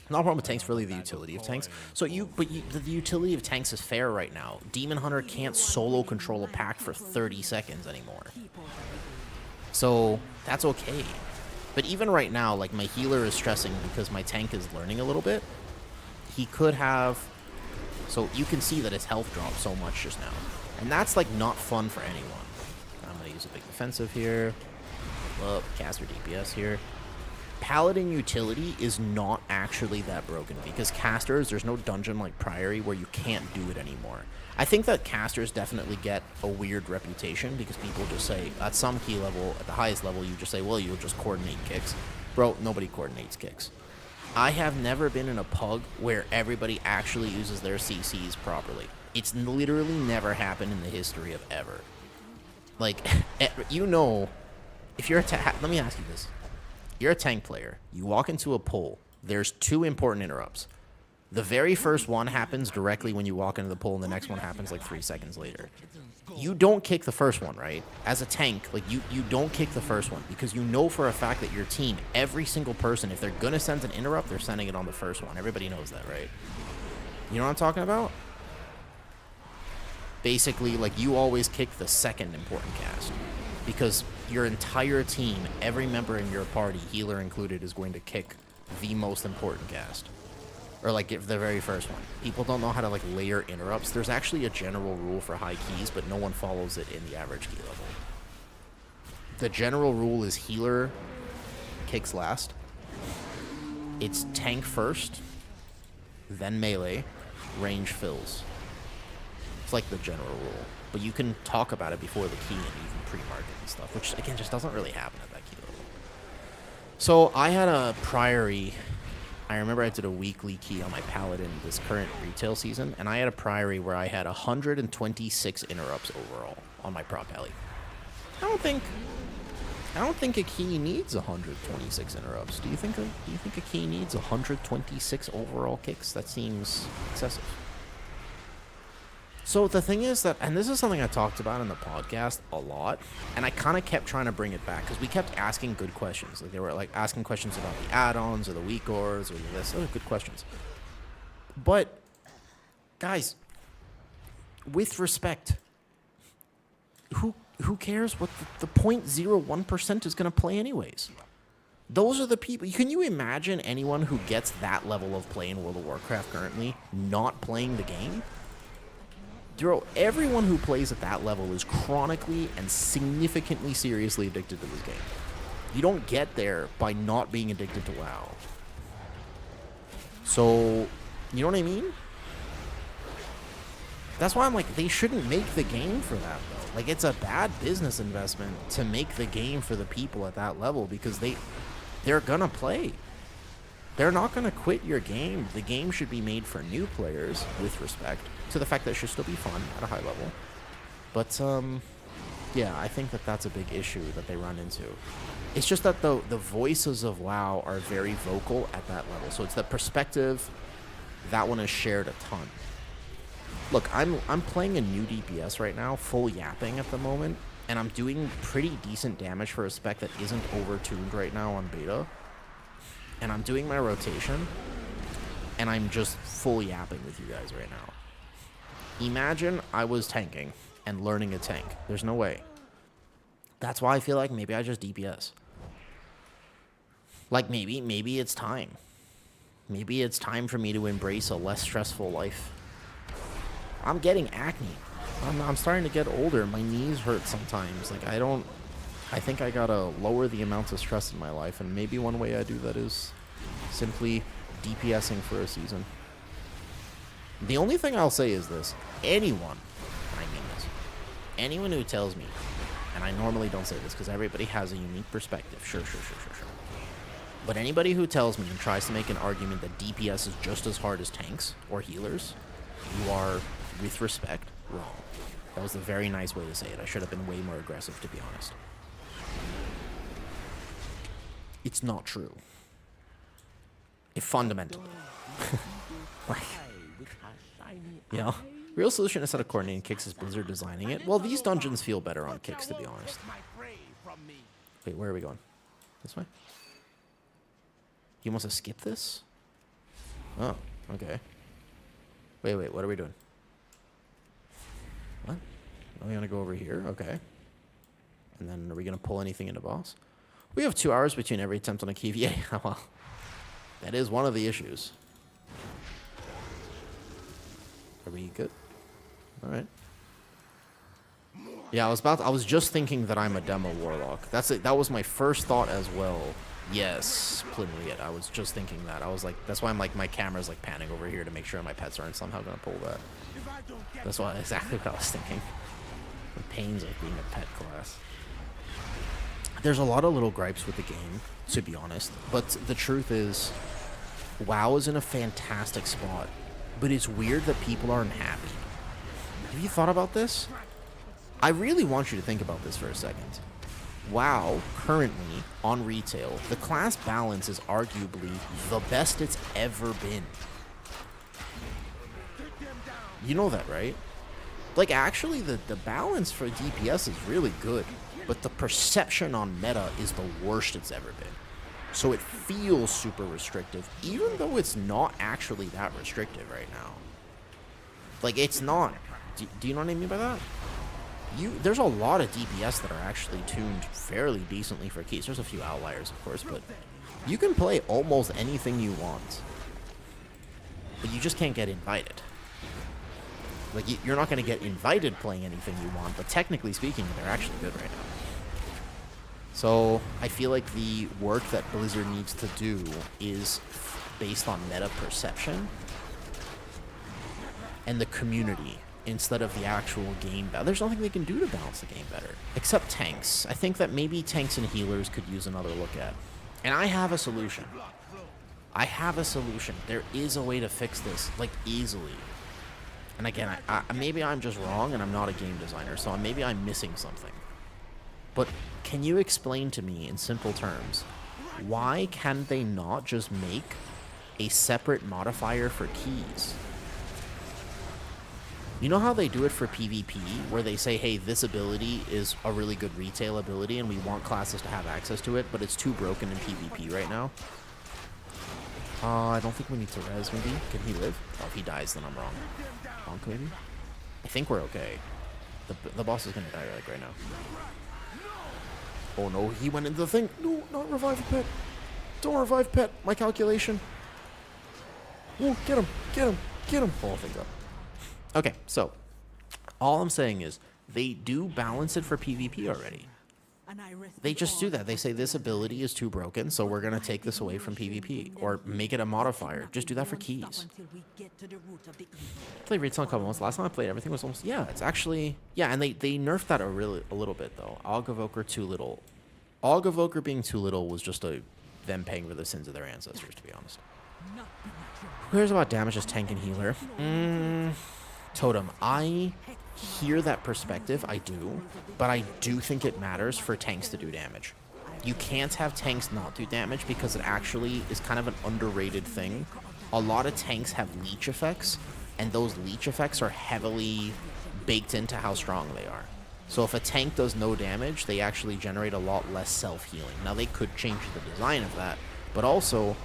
Not a problem with tanks, really the utility of tanks. So the utility of tanks is fair right now. Demon Hunter can't solo control a pack for 30 seconds anymore. So that's okay. But even right now, like my healer is stressing because my tank is learning a little bit. He could have... So you can see that his health dropped so much just now. And that's like not fun for anyone. I'm going to use a big defensive here. Up, caster DPS here. Paladin utility is not actually that broken because casters, there's no dungeon like Priory where you can't do it anymore. I think that casters definitely get a weird reputation because people just say, at some key level, at the highest level, you just say, well, you'll just coordinate kicks. Bro, nobody coordinates kicks. I have never been in a pug where everybody actually uses their CCs properly. It's literally never happened in the history of ever. Like, you know, if you're let me ask you this. You're a tank player. You walk into a pool. There's 2 important interrupts. The very first one happens directly when you walk into the pool, and the next one happens like 3 seconds later. You don't kick the first one, right? As a tank, like you don't kick the first one because you know for a fact that your team, every single person, if they're gonna send an interrupt, they're sending it on the first one. Everybody knows that, right? You know what I'm talking about? Basically, like, you always kick the second important cast because your entire team, every member in your party, healer included, is going to kick the most important cast. Or, like, the very first one. People don't know how to, like, layer interrupts. There's actually a general rule for high keys, but no one follows it in the average key level. The general rule is healer kicks last. It's tank first, then melee, range fills. It's like the general rule. But you can talk about it before the key and you can pre-mark it and stuff, which, again, just doesn't really happen at that key level. So I had a Priory. I remember I did a weekly key on my Paladin this current retail season, and I had a Priory where I had 126 interrupts overall on my prop pally. I don't think a key needs 126 interrupts. Do you think a key needs 126 overall kicks? That seems excessive. So the thing is that, and this is something I talked about in the podcast a lot, and I kind of kept trying to bring it back because we kept asking good questions. Like, they were like asking questions about the add-ons or the weak ores or this. Those are good questions. But guys, with respect, who cares what the 0.01% is going to play anyways? Those are the people. Can you imagine anyone who gets that level of play in World of Warcraft currently not playing the game? Bro, everyone who plays at that level is chronically and significantly seriously addicted to this game. You don't get there by not being addicted to WoW. So, you know what I mean? That's why I'm like, they shouldn't make the game for that, though. Like, it's a bad business investment to make the game for the people at that level because they're gonna play. They're not gonna quit your game. The game should be made for new players, with respect to the fact that it should still be fun at a high level. But, yeah, I think that that's a big issue that they run into. It's just that the voices of WoW are very vocal at that level. So it's the perspective, that one is shared a ton. Look, I'm playing a new DPS right now, full yapping at the moment, and I'm doing pretty decent damage for a spec that isn't over-tuned right now on beta. And I'm doing my rotation, and I'm just full yapping with you guys right now. Imagine I was tanking and learning a tank. There's no way. That's why I feel like maybe I just DPS. Like, maybe it's time. Maybe it's time for me to embrace a less stressful life. I'm getting acne. I'm starting to get older. My knees hurt sometimes. Like, I think I gotta lower the amount of stress in my life, and maybe one way I do that is simply DPSing for a season. The only thing I'll say is this. Anyone who tells me, and I normally don't say this because everybody has a unique perspective, sure. But anybody who tells me and tries to make an argument that DPS is just as hard as tanks or healers, you are, with respect, wrong. That was a very nice way to say it. I should have been way more aggressive, to be honest. It's not true. It fundamentally. Like, you know, real solution instead of coordinating kicks is Blizzard designing it. Well, these dungeons feel better on kicks, to be honest. Wait, where are we going? This way? He wants to skip this? Oh, okay. Wait, what are we doing? What? Are we gonna go over here? Okay. And then are we gonna pull anything into boss? We have 2 hours between every attempt on a key. Yeah, well, that is one of the issues. Are we good? All right. Yeah, I was just thinking that I'm a demo Warlock. That's it. That was my first thought as well. Yes, Plinriot. I was just thinking that. I was like, that's why I'm like, my camera's like panning over here to make sure my pets aren't somehow gonna pull that. That's exactly what I was thinking. The pains of being a pet class. There's a lot of little gripes with the game, to be honest. But the truth is, WoW is in a fantastic spot, but it's weird that people aren't happy. Have you thought about this? I really want you to think about this for a second. WoW, currently, on retail, the class balance is arguably the best it's ever been. You know that, right? Like, actually, the balance for DPS is really good, but the perception on meta is the worst it's ever been. So it feels super restrictive, even though it's not actually that restrictive right now. Like, it's not. Do you know what I mean by that? There's a lot of DPS that are actually tuned fairly decently for keys. There's a few outliers, of course, but you can play almost anything you want. But you just can't get invited. Like, you're not going to get invited playing anything you want, but technically speaking, they're actually good right now. So, I feel like the work that Blizzard needs to do is based on meta perception and the community instead of the actual game. There's nothing they can do to balance the game better, except tanks. I think that maybe tanks and healers could use another look at. And I have a solution. There is a way to fix this, like, easily. And again, maybe I'm just wrong and I'm not a game designer, so maybe I'm missing something. But can you explain to me in simple terms, why can they not just make a separate modifier for keys? You know how they do it for PvP, where they say, hey, this ability is a really good retail ability and we want classes to have access to it, but it's too broken in PvP right now? I don't think we need to res, maybe. Can he live? Oh, if he dies, then I'm wrong. Bonk, maybe? I think we're okay. The boss is gonna die, like, right now. Oh no, he went into the thing. No, not revive pet. Don't revive pet. My calculation. Oh, get him. Oh, thank God. Okay, so all I'm saying is they do balance it for PvP already. They just do that. They say this ability is too broken, so we're going to take this away from PvP. Or make it a modifier. Just do that for keys. Play Raid on couple once. Last time I played, everything was almost... Yeah, it's actually... Yeah, and they nerfed that a little bit, though. Aug Evoker too little. Aug Evoker being too little was just them paying for the sins of their ancestors, to be honest. Who cares about damage as tank and healer? Totem. I hear that perspective, I do, but I do think it matters for tanks to do damage. You can't have tanks not do damage because it actually is kind of an underrated thing. A lot of tanks have leech effects, and those leech effects are heavily baked into how strong they are. So if a tank does no damage, they actually generate a lot less self-healing. Now, they could change the design of that, but also,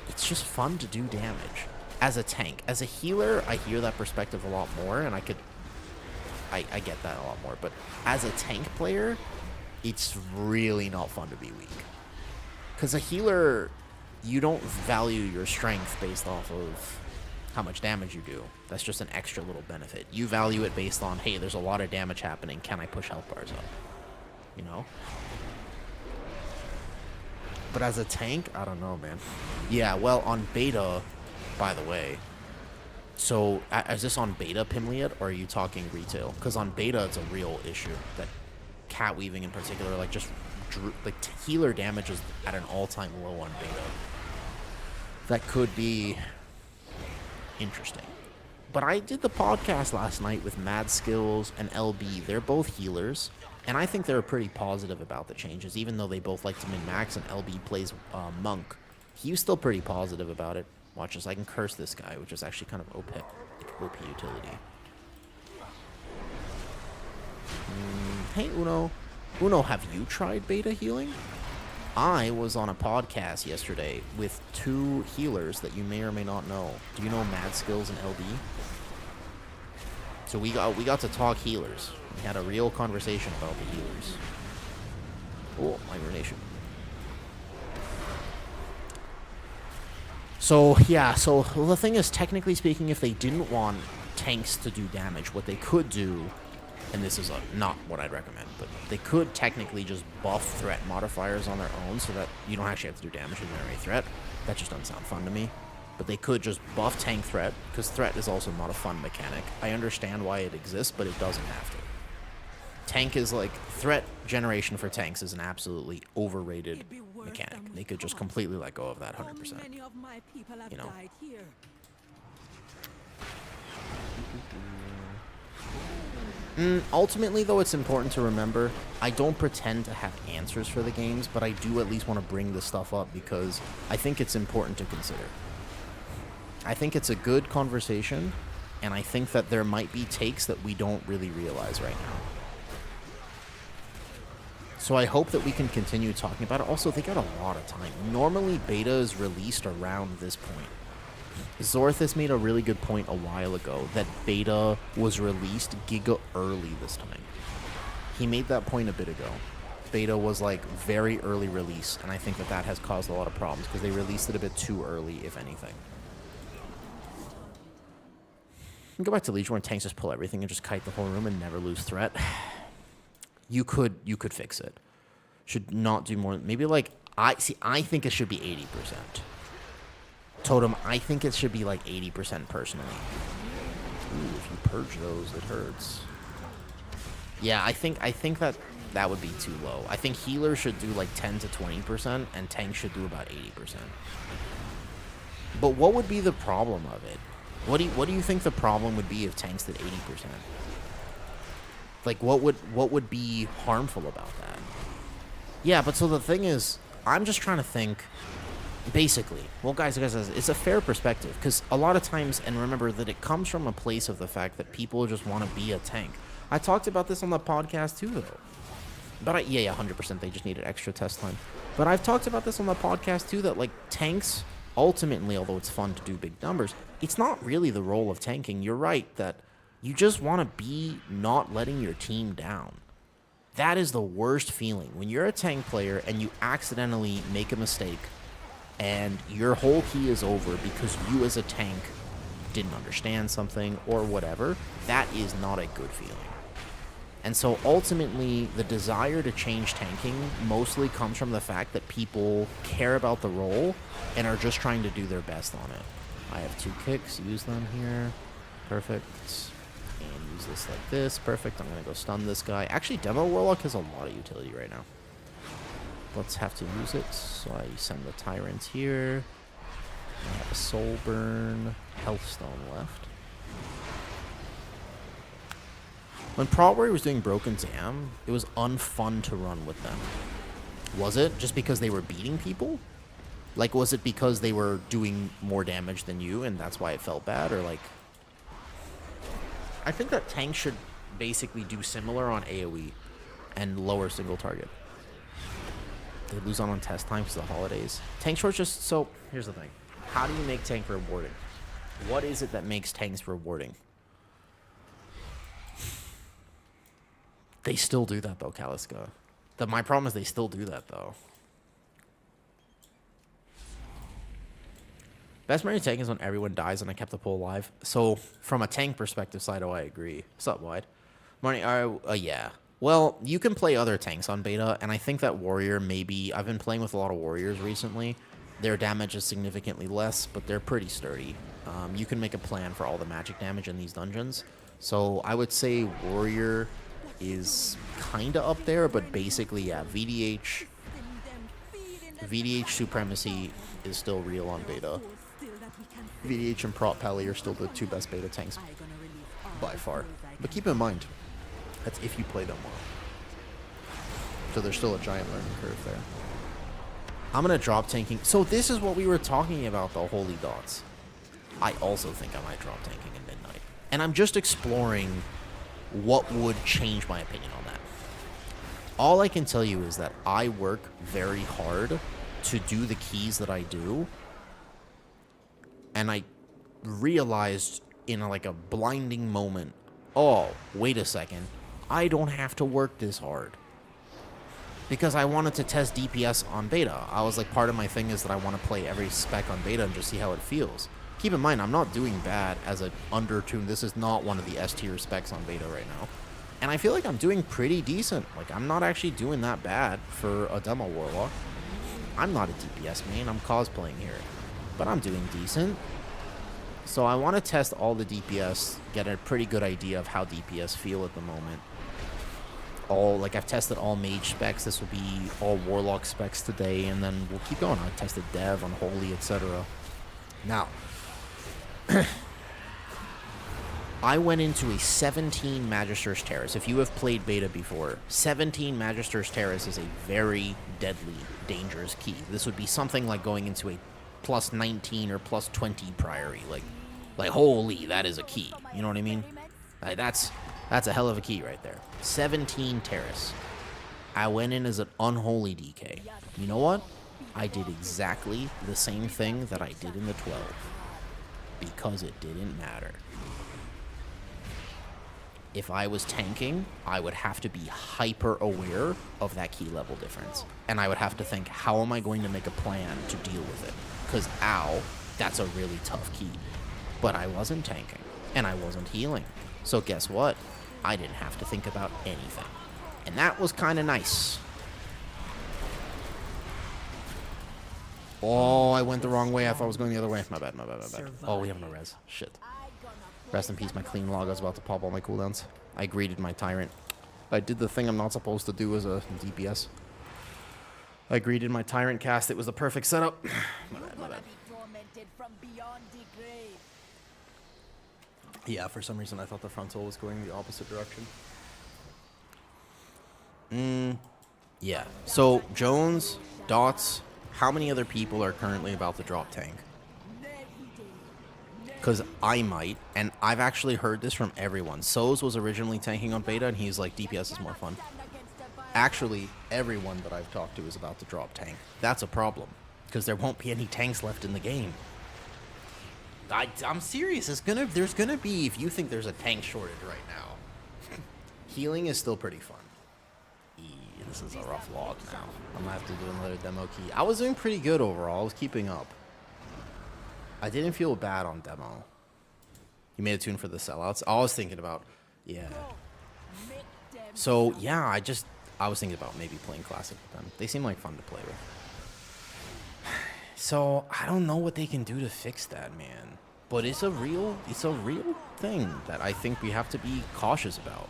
it's just fun to do damage as a tank. As a healer, I hear that perspective a lot more, and I get that a lot more. But as a tank player, it's really not fun to be weak. Because a healer, you don't value your strength based off of how much damage you do. That's just an extra little benefit. You value it based on, hey, there's a lot of damage happening. Can I push health bars up? You know? But as a tank, I don't know, man. Yeah, well, on beta, by the way. So, is this on beta, Pimliet, or are you talking retail? Because on beta, it's a real issue. That cat weaving in particular, like, just healer damage is at an all-time low on beta. That could be interesting. But I did the podcast last night with Mad Skills and LB. They're both healers, and I think they're pretty positive about the changes, even though they both like to min-max, and LB plays Monk. He was still pretty positive about it. Watch this, I can curse this guy, which is actually kind of OP utility. Hey, Uno. Uno, have you tried beta healing? I was on a podcast yesterday with two healers that you may or may not know. Do you know Mad Skills and LB? So we got to talk healers. We had a real conversation about the healers. Oh, migration. So, yeah, so the thing is, technically speaking, if they didn't want tanks to do damage, what they could do, and this is not what I'd recommend, but they could technically just buff threat modifiers on their own so that you don't actually have to do damage to generate threat. That just doesn't sound fun to me. But they could just buff tank threat, because threat is also not a fun mechanic. I understand why it exists, but it doesn't have to. Tank is like, threat generation for tanks is an absolutely overrated mechanic. They could just completely let go of that 100%. You know? Ultimately, though, it's important to remember, I don't pretend to have answers for the games, but I do at least want to bring this stuff up because I think it's important to consider. I think it's a good conversation, and I think that there might be takes that we don't really realize right now. So I hope that we can continue talking about it. Also, they got a lot of time. Normally, beta is released around this point. Zorthus made a really good point a while ago that beta was released giga early this time. He made that point a bit ago. Beta was like very early release, and I think that that has caused a lot of problems because they released it a bit too early, if anything. Go back to Legion where tanks just pull everything and just kite the whole room and never lose threat. You could fix it. Should not do more. Maybe like I think it should be 80%. Totem, I think it should be like 80% personally. Ooh, if you purge those, it hurts. Yeah, I think that would be too low. I think healer should do like 10 to 20%, and tank should do about 80%. But what would be the problem of it? What do you think the problem would be if tanks did 80%? Like, what would be harmful about that? Yeah, but so the thing is, I'm just trying to think. Basically, well, guys, it's a fair perspective because a lot of times, and remember that it comes from a place of the fact that people just want to be a tank. I talked about this on the podcast too, though. But yeah, 100%. They just needed extra test time. But I've talked about this on the podcast too, that like tanks, ultimately, although it's fun to do big numbers, it's not really the role of tanking. You're right that you just want to be not letting your team down. That is the worst feeling when you're a tank player and you accidentally make a mistake. And your whole key is over because you as a tank didn't understand something or whatever. That is not a good feeling. And so ultimately, the desire to change tanking mostly comes from the fact that people care about the role and are just trying to do their best on it. I have 2 kicks. Use them here. Perfect. And use this like this. Perfect. I'm going to go stun this guy. Actually, Demo Warlock has a lot of utility right now. Let's have to use it, so I send the Tyrant here. I have a Soul Burn, Health Stone left. When Prot Warrior was doing Broken Dam, it was unfun to run with them. Was it just because they were beating people? Like, was it because they were doing more damage than you, and that's why it felt bad, or like... I think that tanks should basically do similar on AoE and lower single target. They lose on test time because of the holidays. Tank short just... So, here's the thing. How do you make tank rewarding? What is it that makes tanks rewarding? They still do that, though, Kaliska. My problem is they still do that, though. Best Marine tank is when everyone dies and I kept the pool alive. So, from a tank perspective side, I agree. What's up, Wide? Marnie, yeah. Well, you can play other tanks on beta, and I think that Warrior maybe... I've been playing with a lot of Warriors recently. Their damage is significantly less, but they're pretty sturdy. You can make a plan for all the magic damage in these dungeons. So I would say Warrior is kind of up there, but basically, yeah, VDH Supremacy is still real on beta. VDH and Prot Pally are still the 2 best beta tanks by far. But keep in mind, that's if you play them well. So there's still a giant learning curve there. I'm going to drop tanking. So this is what we were talking about, the Holy Dots. I also think I might drop tanking in Midnight. And I'm just exploring what would change my opinion on that. All I can tell you is that I work very hard to do the keys that I do. And I realized in like a blinding moment, oh, wait a second. I don't have to work this hard. Because I wanted to test DPS on beta. I was like, part of my thing is that I want to play every spec on beta and just see how it feels. Keep in mind, I'm not doing bad as an undertune. This is not one of the S tier specs on beta right now. And I feel like I'm doing pretty decent. Like, I'm not actually doing that bad for a demo Warlock. I'm not a DPS main. I'm cosplaying here. But I'm doing decent. So I want to test all the DPS, get a pretty good idea of how DPS feel at the moment. all, like, I've tested all mage specs. This will be all warlock specs today, and then we'll keep going. I tested dev, unholy, etc. Now, I went into a 17 Magister's Terrace. If you have played beta before, 17 Magister's Terrace is a very deadly, dangerous key. This would be something like going into a plus 19 or plus 20 Priory. Like holy, that is a key. You know what I mean? Like, that's a hell of a key right there. 17 Terrace. I went in as an unholy DK. You know what? I did exactly the same thing that I did in the 12. Because it didn't matter. If I was tanking, I would have to be hyper aware of that key level difference. And I would have to think, how am I going to make a plan to deal with it? Because, ow, that's a really tough key. But I wasn't tanking, and I wasn't healing. So guess what? I didn't have to think about anything. And that was kind of nice. Oh, I went the wrong way. I thought I was going the other way. My bad. Oh, we have no res. Shit. Rest in peace, my clean log. I was about to pop all my cooldowns. I greeted my tyrant. I did the thing I'm not supposed to do as a DPS. I greeted my tyrant cast. It was the perfect setup. My bad. Yeah, for some reason I thought the frontal was going the opposite direction. Yeah. So, Jones, Dots, how many other people are currently about to drop tank? Because I might, and I've actually heard this from everyone. Soz was originally tanking on beta, and he's like, DPS is more fun. Actually, everyone that I've talked to is about to drop tank. That's a problem, because there won't be any tanks left in the game. I'm serious. There's gonna be, if you think there's a tank shortage right now. Healing is still pretty fun. This is a rough log now. I'm gonna have to do another demo key. I was doing pretty good overall. I was keeping up. I didn't feel bad on demo. You made a tune for the sellouts. I was thinking about, yeah. So, yeah, I was thinking about maybe playing Classic with them. They seem like fun to play with. So, I don't know what they can do to fix that, man. But it's a real thing that I think we have to be cautious about.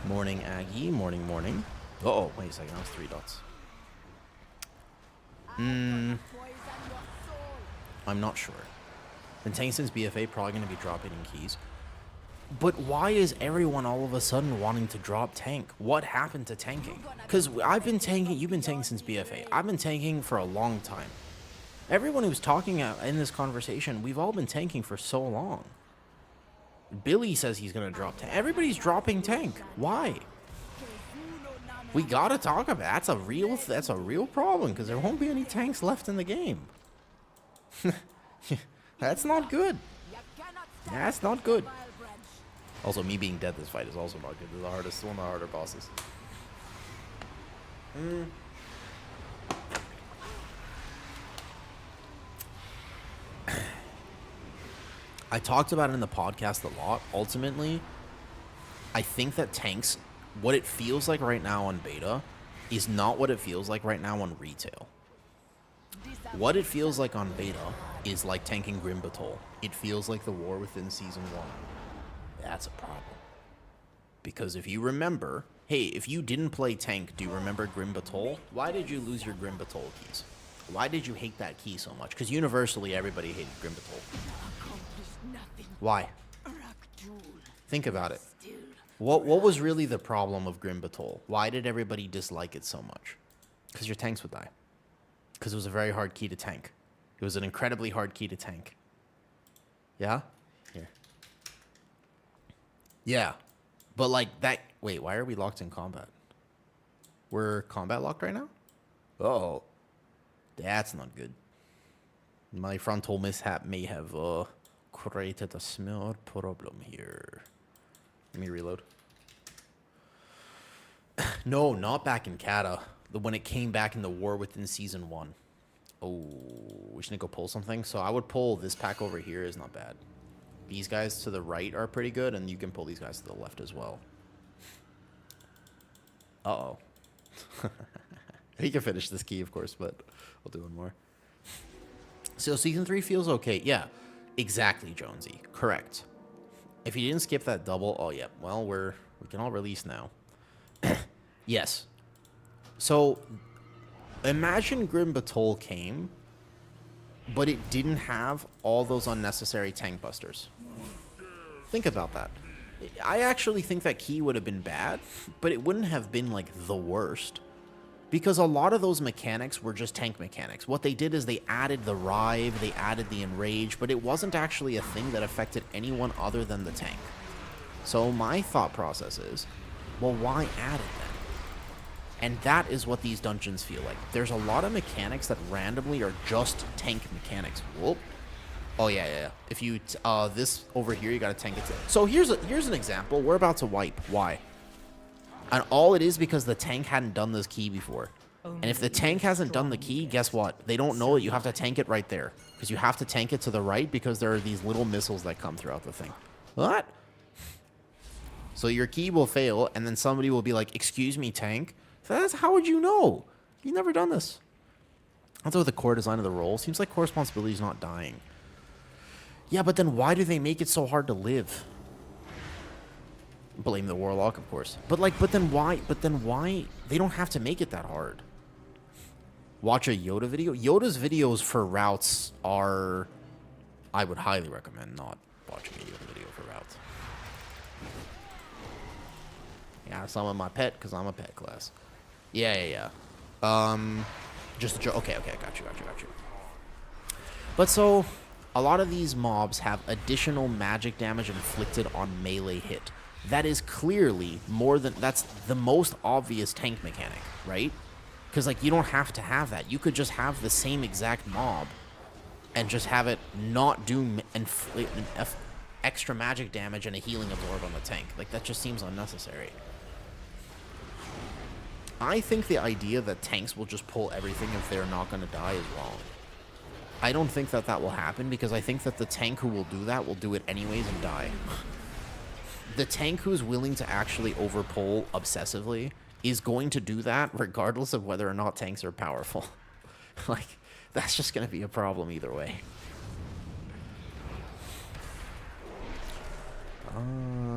Morning, Aggie. Morning. Uh-oh, wait a second. That was 3 dots. I'm not sure. And Tangston's BFA probably going to be dropping in keys. But why is everyone all of a sudden wanting to drop tank? What happened to tanking? Because I've been tanking, you've been tanking since BFA. I've been tanking for a long time. Everyone who's talking in this conversation, we've all been tanking for so long. Billy says he's going to drop tank. Everybody's dropping tank. Why? We got to talk about it. That's a real problem, because there won't be any tanks left in the game. That's not good. That's not good. Also, me being dead this fight is also not good. This is one of the harder bosses. I talked about it in the podcast a lot. Ultimately, I think that tanks, what it feels like right now on beta, is not what it feels like right now on retail. What it feels like on beta is like tanking Grim Batol. It feels like the war within Season 1. That's a problem. Because if you remember, hey, if you didn't play tank, do you remember Grim Batol? Why did you lose your Grim Batol keys? Why did you hate that key so much? Because universally, everybody hated Grim Batol. Why? Think about it. What was really the problem of Grim Batol? Why did everybody dislike it so much? Because your tanks would die. Because it was a very hard key to tank. It was an incredibly hard key to tank. Yeah? Here. Yeah. But like that... Wait, why are we locked in combat? We're combat locked right now? Uh-oh. That's not good. My frontal mishap may have created a small problem here. Let me reload. No, not back in Kata. When it came back in the war within Season 1. Oh, we should go pull something. So I would pull this pack over here is not bad. These guys to the right are pretty good, and you can pull these guys to the left as well. Uh-oh. You can finish this key, of course, but we'll do one more. So Season 3 feels okay. Yeah, exactly, Jonesy. Correct. If you didn't skip that double, oh, yeah. Well, we can all release now. Yes. So imagine Grim Batol came, but it didn't have all those unnecessary tank busters. Think about that. I actually think that key would have been bad, but it wouldn't have been like the worst. Because a lot of those mechanics were just tank mechanics. What they did is they added the Rive, they added the Enrage, but it wasn't actually a thing that affected anyone other than the tank. So my thought process is, well, why add it then? And that is what these dungeons feel like. There's a lot of mechanics that randomly are just tank mechanics. Whoop. Oh, yeah. If you, this over here, you gotta tank it. So here's an example. We're about to wipe. Why? And all it is because the tank hadn't done this key before. And if the tank hasn't done the key, guess what? They don't know it. You have to tank it right there. Because you have to tank it to the right because there are these little missiles that come throughout the thing. What? So your key will fail, and then somebody will be like, excuse me, tank? How would you know? You've never done this. That's what the core design of the role. Seems like core responsibility is not dying. Yeah, but then why do they make it so hard to live? Blame the Warlock, of course. But then why? They don't have to make it that hard. Watch a Yoda video. Yoda's videos for routes are... I would highly recommend not watching a Yoda video for routes. Yeah, summon my pet because I'm a pet class. Yeah. Just a joke. Okay, got you. But so, a lot of these mobs have additional magic damage inflicted on melee hit. That is clearly more than... That's the most obvious tank mechanic, right? Because, like, you don't have to have that. You could just have the same exact mob and just have it not do extra magic damage and a healing absorb on the tank. Like, that just seems unnecessary. I think the idea that tanks will just pull everything if they're not going to die is wrong. I don't think that will happen because I think that the tank who will do that will do it anyways and die. The tank who's willing to actually overpull obsessively is going to do that regardless of whether or not tanks are powerful. Like, that's just going to be a problem either way.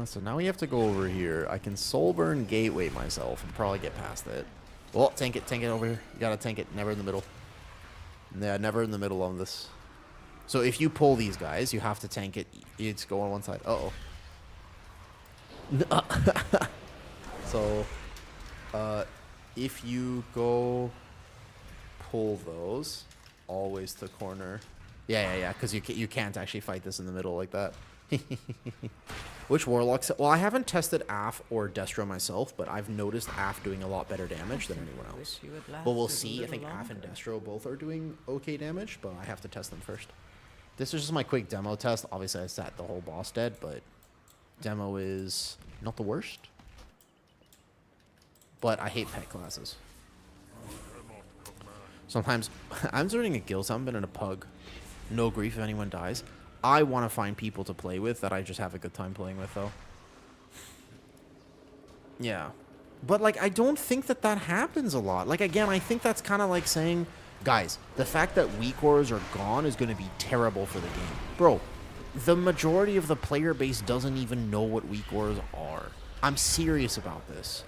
So now we have to go over here. I can Soulburn Gateway myself and probably get past it. Well, tank it over here. You gotta tank it, never in the middle. Yeah, never in the middle on this. So if you pull these guys, you have to tank it. It's go on one side. Uh-oh. So, if you go pull those, always to corner. Yeah, because you can't actually fight this in the middle like that. Which Warlocks? Well, I haven't tested AF or Destro myself, but I've noticed AF doing a lot better damage than anyone else. But we'll see. I think AF and Destro both are doing okay damage, but I have to test them first. This is just my quick demo test. Obviously, I sat the whole boss dead, but demo is not the worst. But I hate pet classes. Sometimes I'm starting a guild. I've been in a pug. No grief if anyone dies. I want to find people to play with that I just have a good time playing with, though. Yeah. But, like, I don't think that happens a lot. Like, again, I think that's kind of like saying, guys, the fact that weak auras are gone is going to be terrible for the game. Bro, the majority of the player base doesn't even know what weak auras are. I'm serious about this.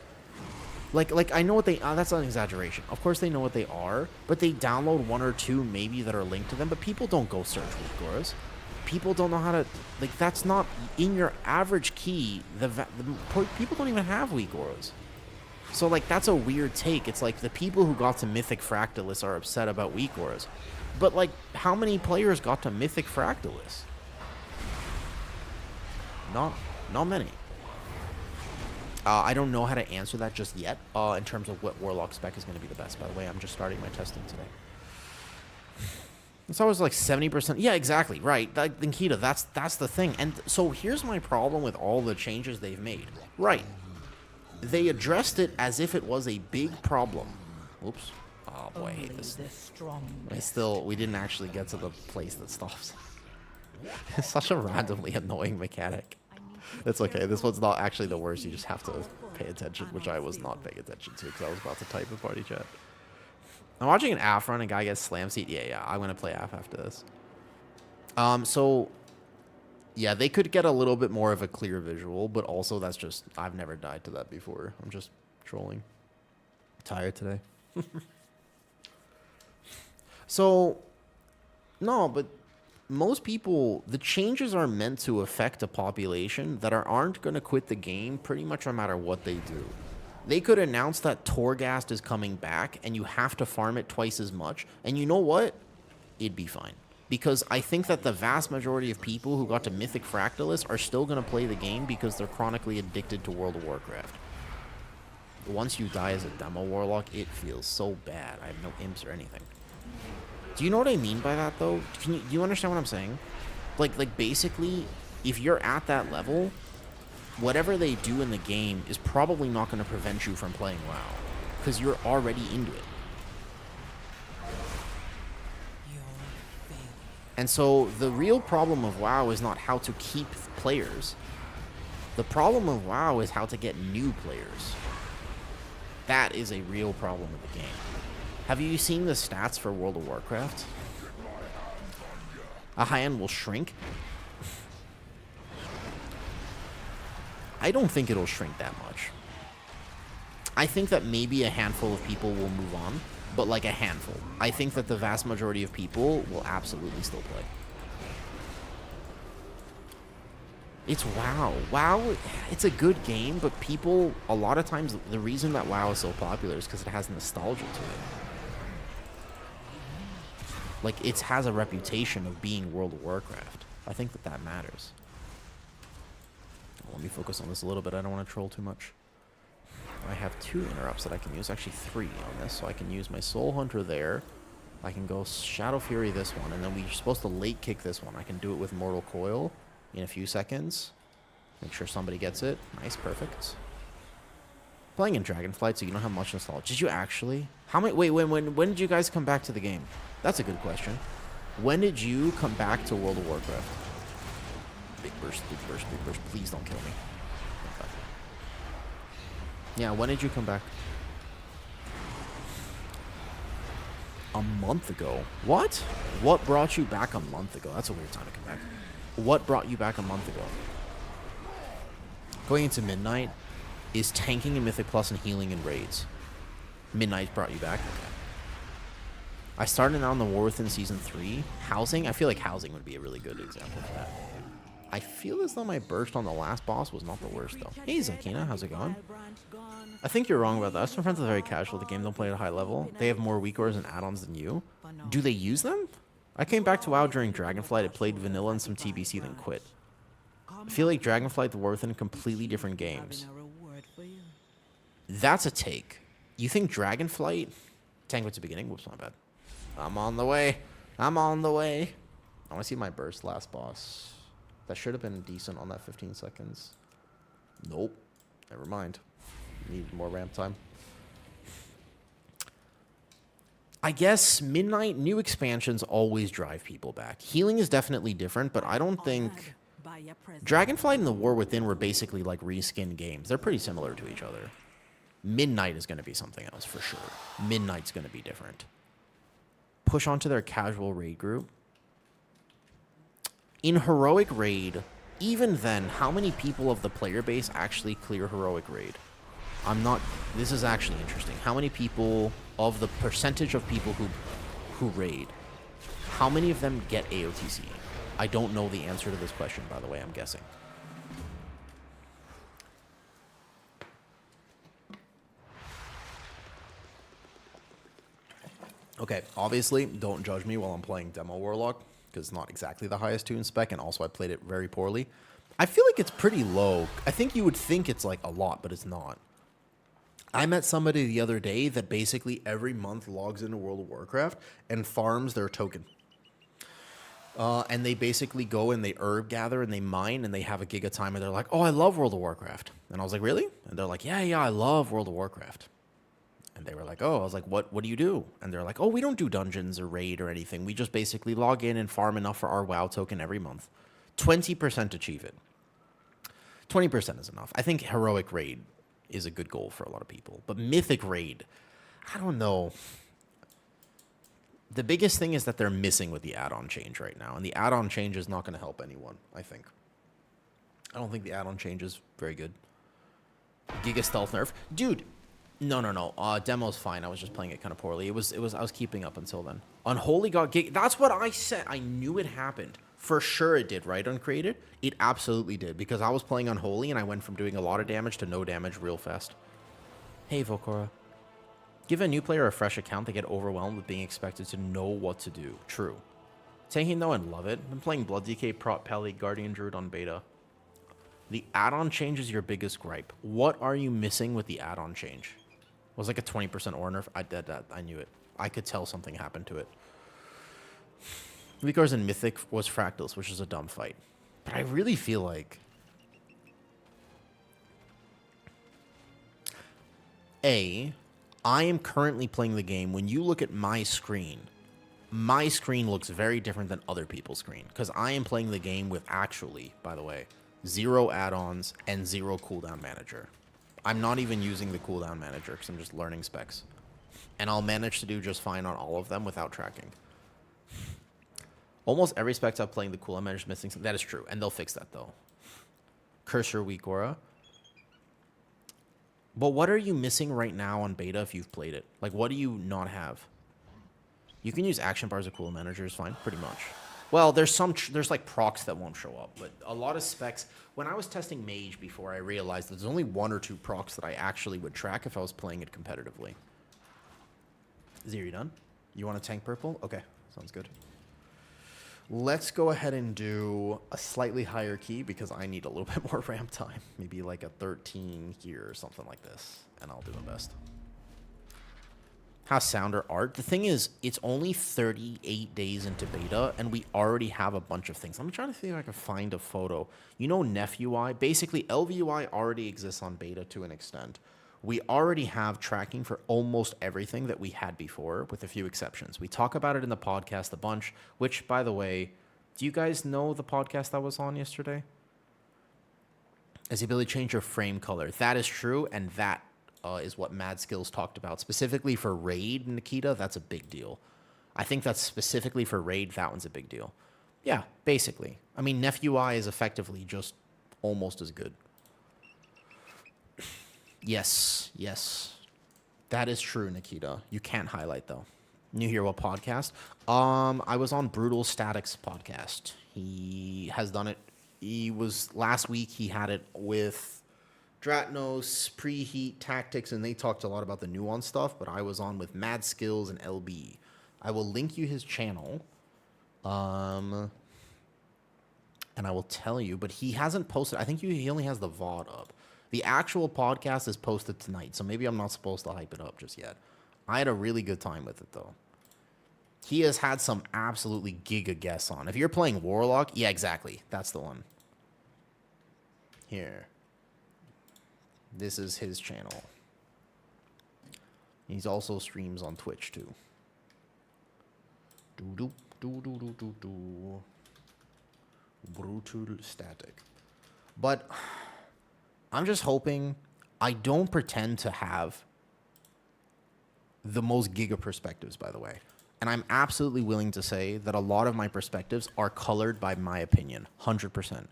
Like I know what they... that's not an exaggeration. Of course they know what they are, but they download one or two maybe that are linked to them, but people don't go search weak auras. People don't know how to... Like, that's not... In your average key, people don't even have weak auras. So, like, that's a weird take. It's like the people who got to Mythic Fractalus are upset about weak auras. But, like, how many players got to Mythic Fractalus? Not many. I don't know how to answer that just yet, in terms of what Warlock spec is going to be the best. By the way, I'm just starting my testing today. It's always like 70%. Yeah, exactly. Right. Like, Nikita, that's the thing. And so here's my problem with all the changes they've made. Right. They addressed it as if it was a big problem. Oops. Oh, boy, I hate this. We didn't actually get to the place that stops. It's such a randomly annoying mechanic. It's okay. This one's not actually the worst. You just have to pay attention, which I was not paying attention to because I was about to type in party chat. I'm watching an AF run. A guy gets slam seat. Yeah. I'm going to play AF after this. So, yeah, they could get a little bit more of a clear visual, but also that's just... I've never died to that before. I'm just trolling. tired today. So, no, but most people, the changes are meant to affect a population that aren't going to quit the game pretty much no matter what they do. They could announce that Torghast is coming back and you have to farm it twice as much. And you know what? It'd be fine. Because I think that the vast majority of people who got to Mythic Fractalist are still going to play the game because they're chronically addicted to World of Warcraft. Once you die as a demo Warlock, it feels so bad. I have no imps or anything. Do you know what I mean by that, though? Do you understand what I'm saying? Like basically, if you're at that level, whatever they do in the game is probably not going to prevent you from playing WoW. Because you're already into it. And so the real problem of WoW is not how to keep players. The problem of WoW is how to get new players. That is a real problem with the game. Have you seen the stats for World of Warcraft? A high end will shrink. I don't think it'll shrink that much. I think that maybe a handful of people will move on, but like a handful. I think that the vast majority of people will absolutely still play. It's WoW. WoW, it's a good game, but people, a lot of times, the reason that WoW is so popular is because it has nostalgia to it. Like, it has a reputation of being World of Warcraft. I think that that matters. Let me focus on this a little bit. I don't want to troll too much. I have 2 interrupts that I can use. Actually, 3 on this. So I can use my Soul Hunter there. I can go Shadow Fury this one. And then we're supposed to late kick this one. I can do it with Mortal Coil in a few seconds. Make sure somebody gets it. Nice, perfect. Playing in Dragonflight, so you don't have much nostalgia. Did you actually? How many? Wait, when did you guys come back to the game? That's a good question. When did you come back to World of Warcraft? Big burst, big burst, big burst. Please don't kill me. Okay. Yeah, when did you come back? A month ago. What? What brought you back a month ago? That's a weird time to come back. What brought you back a month ago? Going into Midnight is tanking in Mythic Plus and healing in raids. Midnight brought you back? Okay. I started out on the War Within Season 3. Housing? I feel like Housing would be a really good example for that. I feel as though my burst on the last boss was not the worst, though. Hey, Zakina, how's it going? I think you're wrong about that. Some friends are very casual. The game don't play at a high level. They have more weak orders and add-ons than you. Do they use them? I came back to WoW during Dragonflight. I played Vanilla and some TBC, then quit. I feel like Dragonflight, the War Within, completely different games. That's a take. You think Dragonflight... Tank at the beginning? Whoops, my bad. I'm on the way. I'm on the way. I want to see my burst last boss. That should have been decent on that 15 seconds. Nope. Never mind. Need more ramp time. I guess Midnight, new expansions always drive people back. Healing is definitely different, but I don't think... Dragonflight and the War Within were basically like reskin games. They're pretty similar to each other. Midnight is going to be something else for sure. Midnight's going to be different. Push onto their casual raid group. In Heroic Raid, even then, how many people of the player base actually clear Heroic Raid? This is actually interesting. How many people, of the percentage of people who raid, how many of them get AOTC? I don't know the answer to this question, by the way, I'm guessing. Okay, obviously, don't judge me while I'm playing Demo Warlock, because it's not exactly the highest tune spec, and also I played it very poorly. I feel like it's pretty low. I think you would think it's like a lot, but it's not. I met somebody the other day that basically every month logs into World of Warcraft and farms their token. And they basically go and they herb gather and they mine and they have a giga time and they're like, oh, I love World of Warcraft. And I was like, really? And they're like, yeah, I love World of Warcraft. And they were like, oh, I was like, what do you do? And they're like, oh, we don't do dungeons or raid or anything. We just basically log in and farm enough for our WoW token every month. 20% achieve it. 20% is enough. I think Heroic Raid is a good goal for a lot of people. But Mythic Raid, I don't know. The biggest thing is that they're missing with the add-on change right now. And the add-on change is not going to help anyone, I think. I don't think the add-on change is very good. Giga Stealth nerf. Dude, No, no, no. Demo's fine. I was just playing it kind of poorly. I was keeping up until then. Unholy got gig. That's what I said. I knew it happened. For sure it did, right? Uncreated? It absolutely did. Because I was playing Unholy and I went from doing a lot of damage to no damage real fast. Hey, Volcora. Give a new player a fresh account, they get overwhelmed with being expected to know what to do. True. Tanking though and love it. Been playing Blood DK, Prot, Pally, Guardian Druid on beta. The add-on change is your biggest gripe. What are you missing with the add-on change? Was like a 20% ore nerf. I did that. I knew it. I could tell something happened to it. Vikars in Mythic was Fractals, which is a dumb fight. But I really feel like... I am currently playing the game. When you look at my screen looks very different than other people's screen. Because I am playing the game with actually, by the way, 0 add-ons and 0 cooldown manager. I'm not even using the cooldown manager because I'm just learning specs. And I'll manage to do just fine on all of them without tracking. Almost every spec I've playing the cooldown manager is missing something. That is true, and they'll fix that though. Cursor weak aura. But what are you missing right now on beta if you've played it? Like, what do you not have? You can use action bars as cooldown manager is fine, pretty much. Well, there's like procs that won't show up, but a lot of specs. When I was testing Mage before, I realized that there's only 1 or 2 procs that I actually would track if I was playing it competitively. Zeri done? You want to tank purple? Okay, sounds good. Let's go ahead and do a slightly higher key because I need a little bit more ramp time. Maybe like a 13 here or something like this, and I'll do my best. How's Sounder art? The thing is, it's only 38 days into beta, and we already have a bunch of things. I'm trying to see if I can find a photo. You know NEF-UI? Basically, LV-UI already exists on beta to an extent. We already have tracking for almost everything that we had before, with a few exceptions. We talk about it in the podcast a bunch, which, by the way, do you guys know the podcast I was on yesterday? Is the ability to change your frame color. That is true, and that is what Mad Skills talked about. Specifically for Raid, Nikita, that's a big deal. I think that's specifically for Raid, that one's a big deal. Yeah, basically. I mean, NEF-UI is effectively just almost as good. Yes, yes. That is true, Nikita. You can't highlight, though. New Hero podcast. I was on Brutal Statics podcast. He has done it. Last week, he had it with Dratnos, Preheat, Tactics, and they talked a lot about the nuance stuff, but I was on with Mad Skills and LB. I will link you his channel. And I will tell you, but he hasn't posted. I think he only has the VOD up. The actual podcast is posted tonight, so maybe I'm not supposed to hype it up just yet. I had a really good time with it, though. He has had some absolutely giga guests on. If you're playing Warlock, yeah, exactly. That's the one. Here. This is his channel. He's also streams on Twitch, too. Brutal Static. But I'm just hoping I don't pretend to have the most giga perspectives, by the way. And I'm absolutely willing to say that a lot of my perspectives are colored by my opinion, 100%.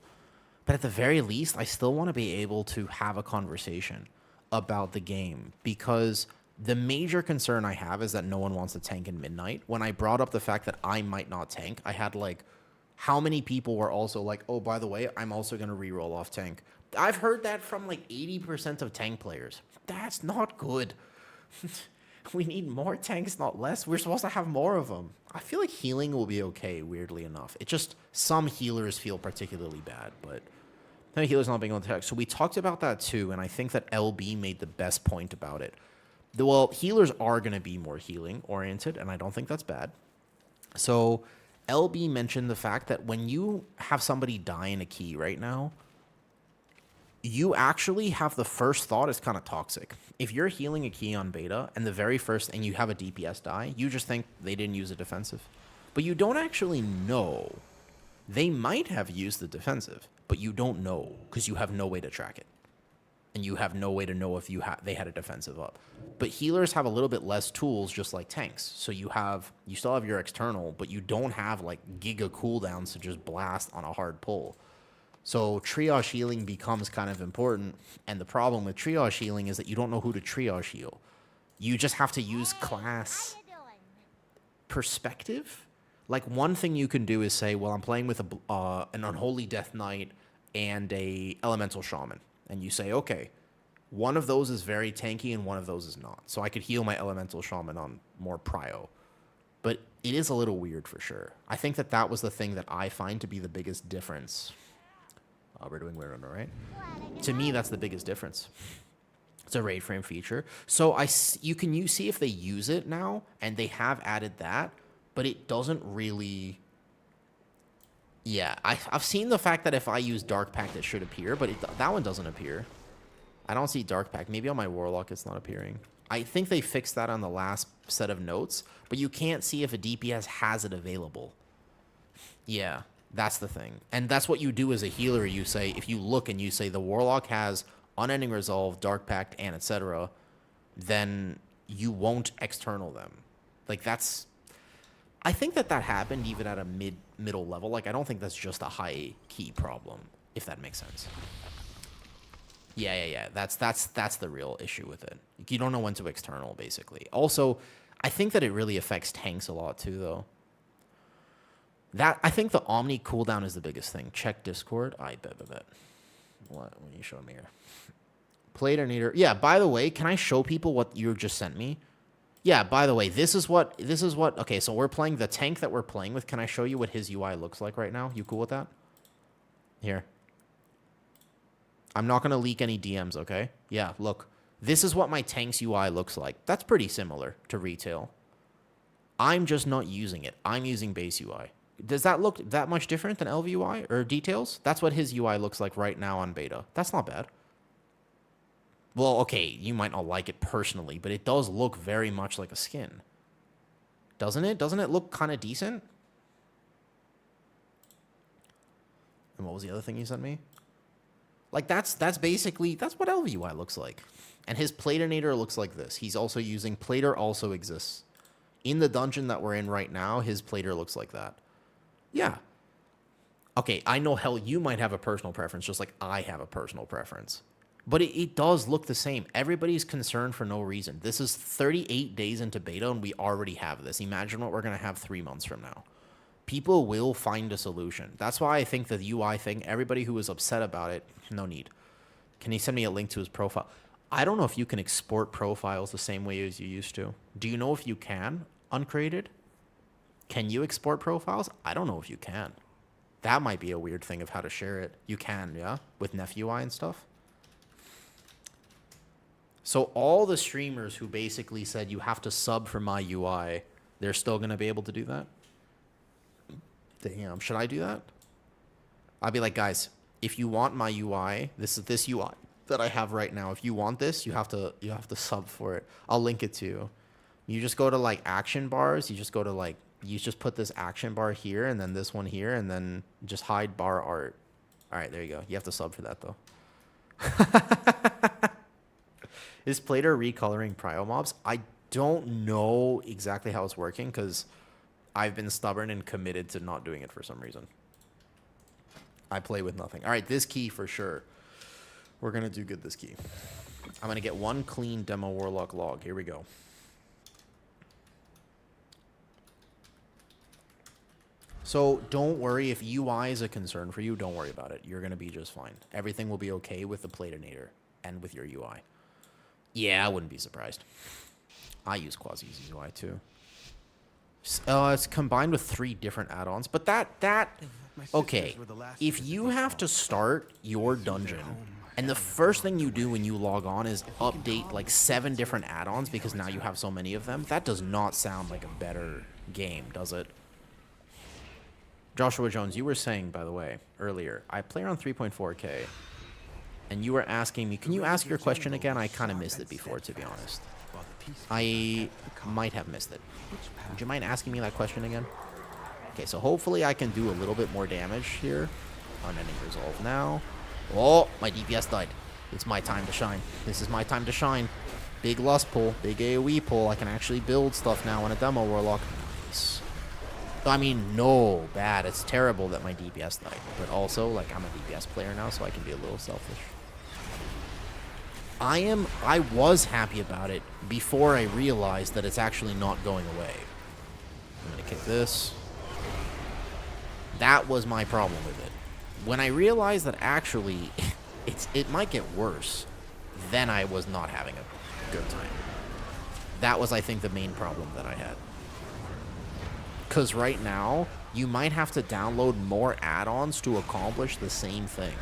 But at the very least, I still want to be able to have a conversation about the game, because the major concern I have is that no one wants to tank in Midnight. When I brought up the fact that I might not tank, I had like, how many people were also like, oh, by the way, I'm also going to reroll off tank. I've heard that from like 80% of tank players. That's not good. We need more tanks, not less. We're supposed to have more of them. I feel like healing will be okay, weirdly enough. It just, some healers feel particularly bad, but no healers not being able to attack. So we talked about that too, and I think that LB made the best point about it. Well, healers are going to be more healing oriented, and I don't think that's bad. So LB mentioned the fact that when you have somebody die in a key right now, you actually have the first thought is kind of toxic. If you're healing a key on beta and the very first and you have a DPS die, you just think they didn't use a defensive. But you don't actually know. They might have used the defensive, but you don't know because you have no way to track it. And you have no way to know if they had a defensive up. But healers have a little bit less tools, just like tanks. So you still have your external, but you don't have like giga cooldowns to just blast on a hard pull. So triage healing becomes kind of important, and the problem with triage healing is that you don't know who to triage heal. You just have to use class perspective. Like, one thing you can do is say, well, I'm playing with an Unholy Death Knight and a Elemental Shaman. And you say, okay, one of those is very tanky and one of those is not. So I could heal my Elemental Shaman on more prio. But it is a little weird for sure. I think that was the thing that I find to be the biggest difference. We're doing Weird Runner, right? To me, that's the biggest difference. It's a raid frame feature. So you can see if they use it now, and they have added that, but it doesn't really... Yeah, I've seen the fact that if I use Dark Pact, it should appear, but that one doesn't appear. I don't see Dark Pact. Maybe on my Warlock it's not appearing. I think they fixed that on the last set of notes, but you can't see if a DPS has it available. Yeah, that's the thing. And that's what you do as a healer. You say, if you look and you say the Warlock has Unending Resolve, Dark Pact, and etc., then you won't external them. Like, that's... I think that happened even at a middle level. Like, I don't think that's just a high key problem, if that makes sense. Yeah. That's the real issue with it. You don't know when to external, basically. Also, I think that it really affects tanks a lot too, though. I think the Omni cooldown is the biggest thing. Check Discord. I bet. What are you showing me here? Platernator. Yeah, by the way, can I show people what you just sent me? Yeah, by the way, this is what... Okay, so we're playing the tank that we're playing with. Can I show you what his UI looks like right now? You cool with that? Here. I'm not going to leak any DMs, okay? Yeah, look. This is what my tank's UI looks like. That's pretty similar to retail. I'm just not using it. I'm using base UI. Does that look that much different than LVUI or details? That's what his UI looks like right now on beta. That's not bad. Well, okay, you might not like it personally, but it does look very much like a skin. Doesn't it? Doesn't it look kind of decent? And what was the other thing you sent me? Like, that's basically, that's what LVUI looks like. And his Platernator looks like this. He's also using, Plater also exists. In the dungeon that we're in right now, his Plater looks like that. Yeah. Okay, I know, hell, you might have a personal preference, just like I have a personal preference. But it does look the same. Everybody's concerned for no reason. This is 38 days into beta, and we already have this. Imagine what we're going to have 3 months from now. People will find a solution. That's why I think the UI thing, everybody who is upset about it, no need. Can he send me a link to his profile? I don't know if you can export profiles the same way as you used to. Do you know if you can, uncreated? Can you export profiles? I don't know if you can. That might be a weird thing of how to share it. You can, yeah? With Neph UI and stuff? So all the streamers who basically said you have to sub for my UI, they're still going to be able to do that? Damn, should I do that? I'll be like, guys, if you want my UI, this is this UI that I have right now. If you want this, you have to sub for it. I'll link it to you. You just go to like action bars. You just go to like, you just put this action bar here and then this one here and then just hide bar art. All right, there you go. You have to sub for that though. Is Plater recoloring prio mobs? I don't know exactly how it's working because I've been stubborn and committed to not doing it for some reason. I play with nothing. All right, this key for sure. We're going to do good this key. I'm going to get one clean demo Warlock log. Here we go. So don't worry if UI is a concern for you. Don't worry about it. You're going to be just fine. Everything will be okay with the Platernator and with your UI. Yeah, I wouldn't be surprised. I use Quasi's UI too. It's combined with 3 different add-ons, but that okay. If you have to start your dungeon, and the first thing you do when you log on is update like 7 different add-ons because now you have so many of them, that does not sound like a better game, does it? Joshua Jones, you were saying, by the way, earlier, I play around 3.4K. And you were asking me, can you ask your question again? I kind of missed it before, to be honest. I might have missed it. Would you mind asking me that question again? Okay, so hopefully I can do a little bit more damage here. Unending Resolve now. Oh, my DPS died. It's my time to shine. This is my time to shine. Big Lust pull, big AoE pull. I can actually build stuff now on a demo Warlock. Nice. I mean, no, bad. It's terrible that my DPS died. But also, like, I'm a DPS player now, so I can be a little selfish. I was happy about it before I realized that it's actually not going away. I'm gonna kick this. That was my problem with it. When I realized that actually it might get worse, then I was not having a good time. That was, I think, the main problem that I had. Because right now, you might have to download more add-ons to accomplish the same thing.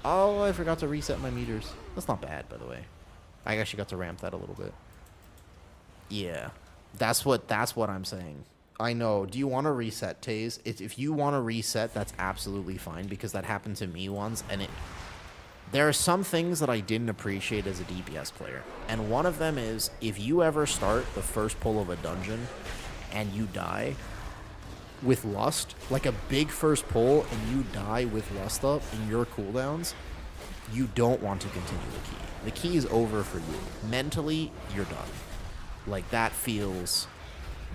Oh, I forgot to reset my meters. That's not bad, by the way. I actually got to ramp that a little bit. Yeah, that's what I'm saying. I know. Do you want to reset, Taze? If you want to reset, that's absolutely fine, because that happened to me once, and there are some things that I didn't appreciate as a DPS player. And one of them is, if you ever start the first pull of a dungeon and you die with Lust, like a big first pull, and you die with Lust up in your cooldowns, you don't want to continue the key. The key is over for you. Mentally, you're done. Like, that feels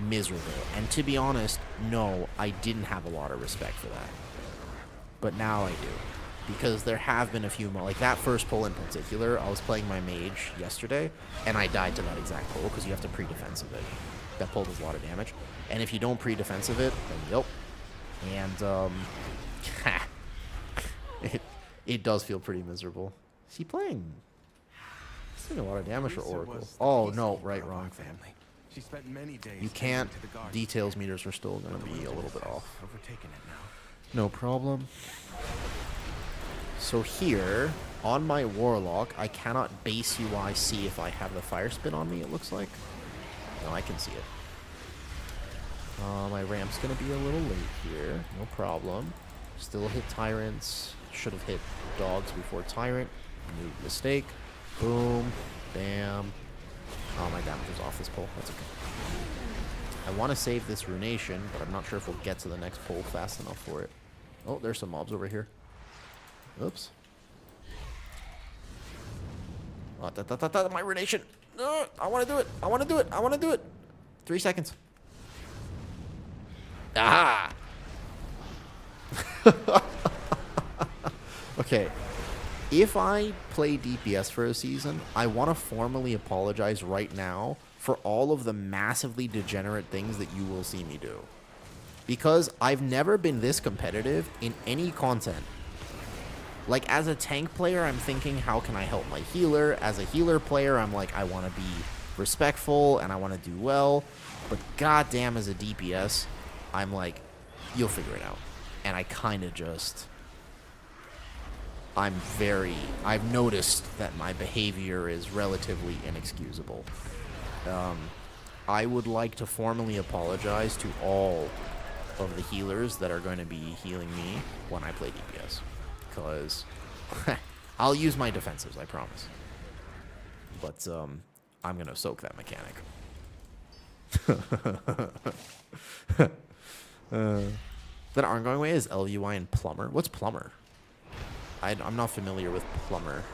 miserable. And to be honest, no, I didn't have a lot of respect for that. But now I do. Because there have been a few more, like that first pull in particular. I was playing my mage yesterday, and I died to that exact pull, because you have to pre-defensive it. That pull does a lot of damage. And if you don't pre-defensive it, then yep. And, it does feel pretty miserable. Is he playing? He's doing a lot of damage for Oracle. Oh, no, right, wrong family. She spent many days. You can't. Details meters are still going to be a little bit off. No problem. So here, on my Warlock, I cannot base UI see if I have the fire spin on me, it looks like. No, I can see it. My ramp's going to be a little late here. No problem. Still hit Tyrants. Should have hit Dogs before Tyrant. New mistake. Boom. Bam. Oh, my damage is off this pull. That's okay. I want to save this Runation, but I'm not sure if we'll get to the next pull fast enough for it. Oh, there's some mobs over here. Oops. Oh, my Runation. I want to do it. I want to do it. I want to do it. 3 seconds. Ah! Okay. If I play DPS for a season, I want to formally apologize right now for all of the massively degenerate things that you will see me do. Because I've never been this competitive in any content. Like, as a tank player, I'm thinking, how can I help my healer? As a healer player, I'm like, I want to be respectful and I want to do well. But goddamn, as a DPS, I'm like, you'll figure it out. And I kind of just... I've noticed that my behavior is relatively inexcusable. I would like to formally apologize to all of the healers that are going to be healing me when I play DPS. Because I'll use my defensives, I promise. But I'm going to soak that mechanic. That aren't going away is LUI and Plumber. What's Plumber? I'm not familiar with Plumber.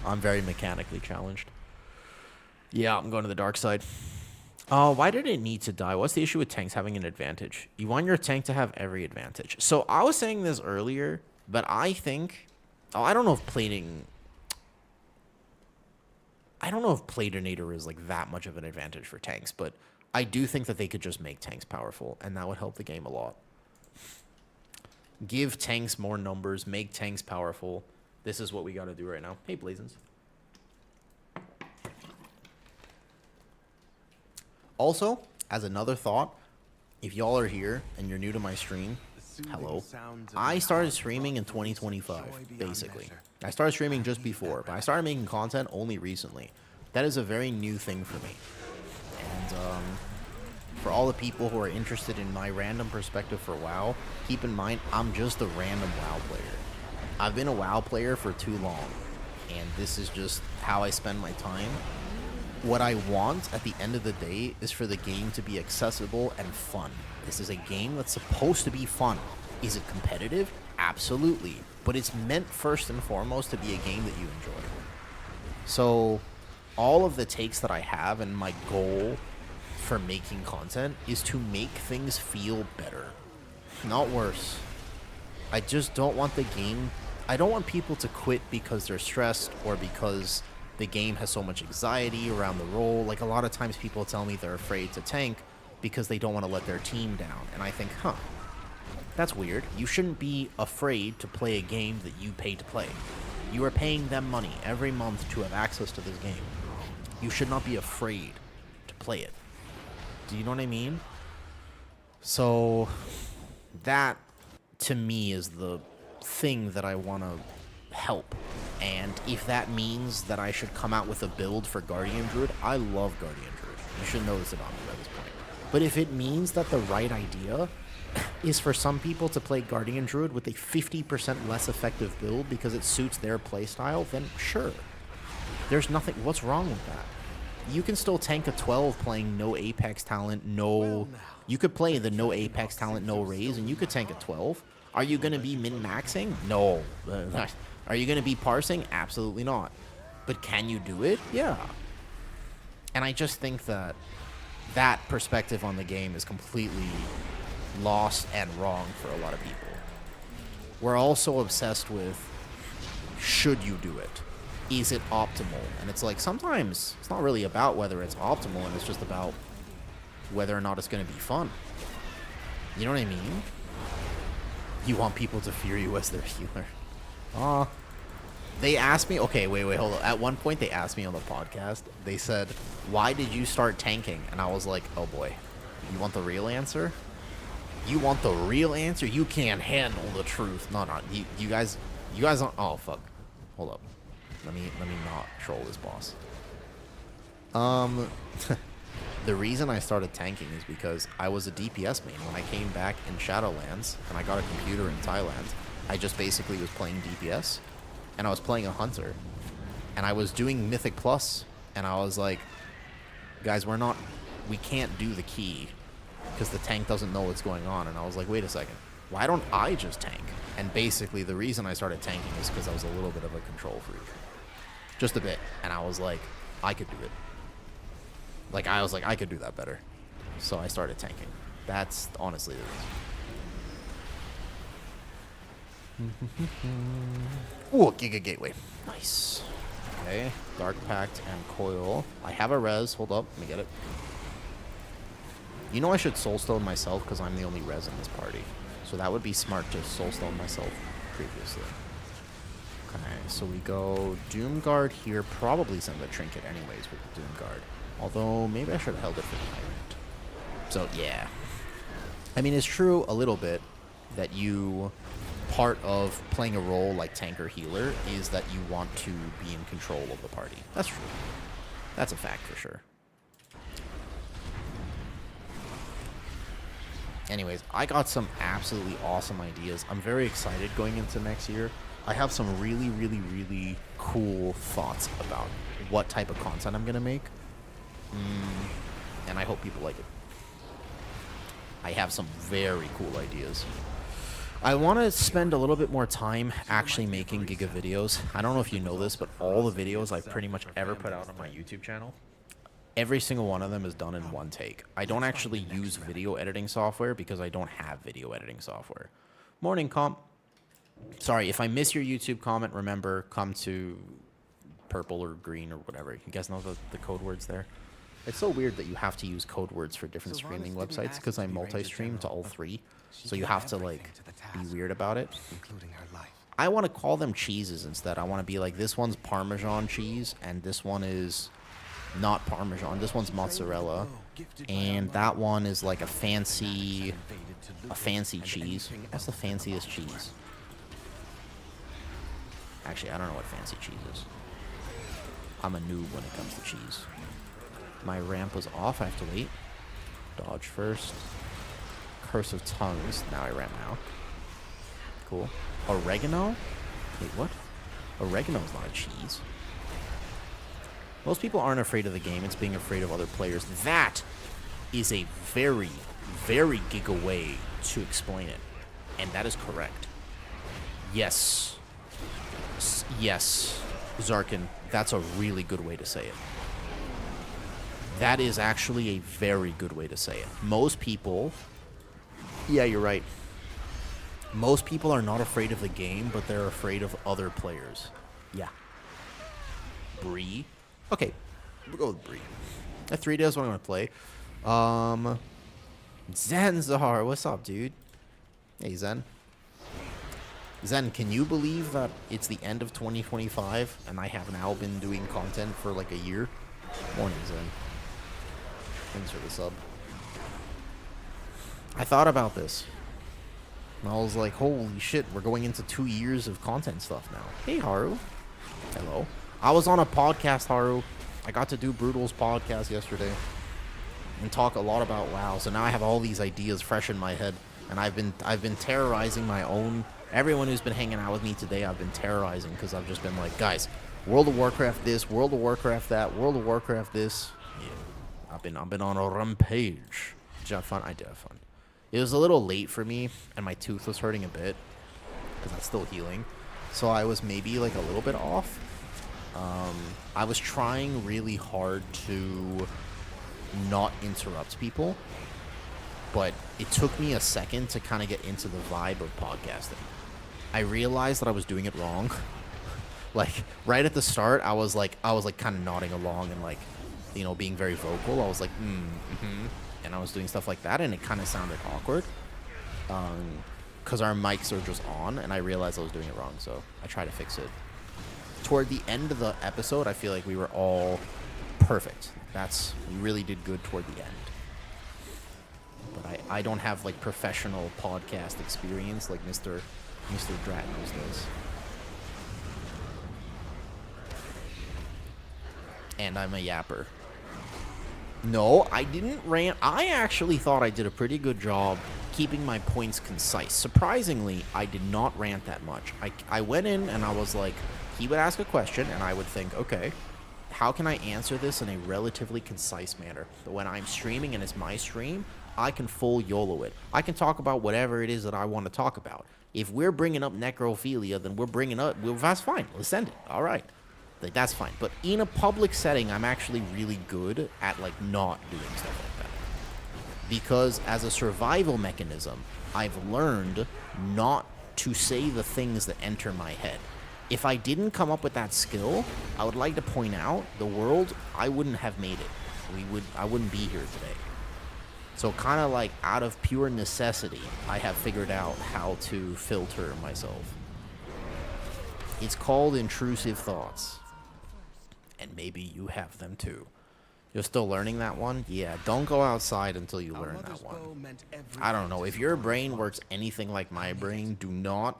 I'm very mechanically challenged. Yeah, I'm going to the dark side. Oh, why did it need to die? What's the issue with tanks having an advantage? You want your tank to have every advantage. So I was saying this earlier, but I think... Oh, I don't know if plating... I don't know if Platinator is like that much of an advantage for tanks, but I do think that they could just make tanks powerful, and that would help the game a lot. Give tanks more numbers, make tanks powerful. This is what we got to do right now. Hey, Blazins. Also, as another thought, if y'all are here and you're new to my stream, hello. I started streaming in 2025, basically. I started streaming just before, but I started making content only recently. That is a very new thing for me. And for all the people who are interested in my random perspective for WoW, keep in mind, I'm just a random WoW player. I've been a WoW player for too long, and this is just how I spend my time. What I want at the end of the day is for the game to be accessible and fun. This is a game that's supposed to be fun. Is it competitive? Absolutely. But it's meant first and foremost to be a game that you enjoy. So all of the takes that I have and my goal for making content is to make things feel better, not worse. I just don't want the game... I don't want people to quit because they're stressed or because the game has so much anxiety around the role. Like, a lot of times people tell me they're afraid to tank because they don't want to let their team down. And I think, that's weird. You shouldn't be afraid to play a game that you pay to play. You are paying them money every month to have access to this game. You should not be afraid to play it. Do you know what I mean? So, that, to me, is the thing that I want to help. And if that means that I should come out with a build for Guardian Druid, I love Guardian Druid. You should know this about me by this point. But if it means that the right idea is for some people to play Guardian Druid with a 50% less effective build because it suits their playstyle, then sure. There's nothing... What's wrong with that? You can still tank a 12 playing no Apex talent, no... You could play the no Apex talent, no raise, and you could tank a 12. Are you going to be min-maxing? No. Are you going to be parsing? Absolutely not. But can you do it? Yeah. And I just think that that perspective on the game is completely lost and wrong for a lot of people. We're also obsessed with, should you do it? Is it optimal? And it's like, sometimes it's not really about whether it's optimal, and it's just about whether or not it's going to be fun. You know what I mean? You want people to fear you as their healer. They asked me, okay, wait, hold on. At one point, they asked me on the podcast, they said, why did you start tanking? And I was like, oh boy, you want the real answer? You want the real answer? You can't handle the truth. No, you guys don't, oh fuck. Hold up. Let me not troll this boss. The reason I started tanking is because I was a DPS main. When I came back in Shadowlands and I got a computer in Thailand, I just basically was playing DPS, and I was playing a hunter, and I was doing Mythic Plus, and I was like, guys, we can't do the key because the tank doesn't know what's going on. And I was like, wait a second, why don't I just tank? And basically the reason I started tanking is because I was a little bit of a control freak. Just a bit. And I was like, I could do it. Like, I was like, I could do that better. So I started tanking. That's honestly the reason. Ooh, Giga Gateway. Nice. Okay, Dark Pact and Coil. I have a res. Hold up, let me get it. You know I should Soulstone myself because I'm the only res in this party. So that would be smart to Soulstone myself previously. Okay, so we go Doomguard here. Probably send the Trinket anyways with the Doomguard. Although, maybe I should have held it for Tyrant. So, yeah. I mean, it's true a little bit that part of playing a role like tank or healer is that you want to be in control of the party. That's true. That's a fact for sure. Anyways, I got some absolutely awesome ideas. I'm very excited going into next year. I have some really, really, really cool thoughts about what type of content I'm going to make. And I hope people like it. I have some very cool ideas. I want to spend a little bit more time actually making Giga videos. I don't know if you know this, but all the videos I've pretty much ever put out on my YouTube channel, every single one of them is done in one take. I don't actually use video editing software because I don't have video editing software. Morning, comp. Sorry, if I miss your YouTube comment, remember, come to purple or green or whatever. You guys know the code words there? It's so weird that you have to use code words for different streaming websites because I multi-stream to all three. So you have to, like, be weird about it. I want to call them cheeses instead. I want to be like, this one's Parmesan cheese, and this one is not Parmesan. This one's mozzarella, and that one is like a fancy cheese. What's the fanciest cheese? Actually, I don't know what fancy cheese is. I'm a noob when it comes to cheese. My ramp was off. I have to wait. Dodge first. Curse of Tongues. Now I ramp now. Cool. Oregano? Wait, what? Oregano is not a cheese. Most people aren't afraid of the game. It's being afraid of other players. That is a very, very giga way to explain it. And that is correct. Yes. Yes. Zarkin, that's a really good way to say it. That is actually a very good way to say it. Most people... Yeah, you're right. Most people are not afraid of the game, but they're afraid of other players. Yeah. Bree. Okay, we'll go with Bree. That 3 days what I'm going to play. Zenzar, what's up, dude? Hey, Zen. Zen, can you believe that it's the end of 2025 and I have now been doing content for like a year? Morning, Zen. Thanks for the sub. I thought about this. And I was like, holy shit, we're going into 2 years of content stuff now. Hey, Haru. Hello. I was on a podcast, Haru. I got to do Brutal's podcast yesterday and talk a lot about WoW. So now I have all these ideas fresh in my head, and I've been terrorizing my own. Everyone who's been hanging out with me today, I've been terrorizing because I've just been like, guys, World of Warcraft this, World of Warcraft that, World of Warcraft this. Yeah, I've been on a rampage. Did you have fun? I did have fun. It was a little late for me, and my tooth was hurting a bit because that's still healing. So I was maybe like a little bit off. I was trying really hard to not interrupt people, but it took me a second to kind of get into the vibe of podcasting. I realized that I was doing it wrong. Like right at the start, I was like kind of nodding along and like, you know, being very vocal. I was like, and I was doing stuff like that, and it kind of sounded awkward. Because our mics are just on, and I realized I was doing it wrong, so I tried to fix it. Toward the end of the episode, I feel like we were all perfect. We really did good toward the end. But I don't have like professional podcast experience like Mr. Dratnos does. And I'm a yapper. No, I didn't rant. I actually thought I did a pretty good job keeping my points concise. Surprisingly, I did not rant that much. I went in and I was like, he would ask a question and I would think, okay, how can I answer this in a relatively concise manner? But when I'm streaming and it's my stream, I can full YOLO it. I can talk about whatever it is that I want to talk about. If we're bringing up necrophilia, then that's fine. Let's send it. All right. Like, that's fine. But in a public setting, I'm actually really good at, like, not doing stuff like that. Because as a survival mechanism, I've learned not to say the things that enter my head. If I didn't come up with that skill, I would like to point out the world, I wouldn't have made it. I wouldn't be here today. So kind of like out of pure necessity, I have figured out how to filter myself. It's called intrusive thoughts. And maybe you have them too. You're still learning that one? Yeah, don't go outside until you learn that one. I don't know. If your brain works anything like my brain, do not.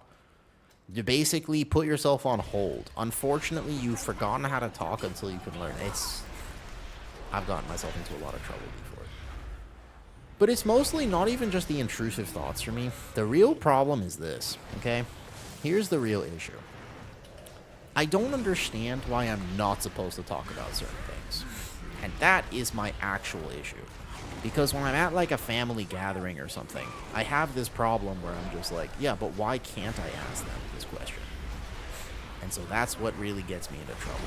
You basically put yourself on hold. Unfortunately, you've forgotten how to talk until you can learn. I've gotten myself into a lot of trouble before. But it's mostly not even just the intrusive thoughts for me. The real problem is this, okay? Here's the real issue. I don't understand why I'm not supposed to talk about certain things. And that is my actual issue. Because when I'm at like a family gathering or something, I have this problem where I'm just like, yeah, but why can't I ask them this question? And so that's what really gets me into trouble.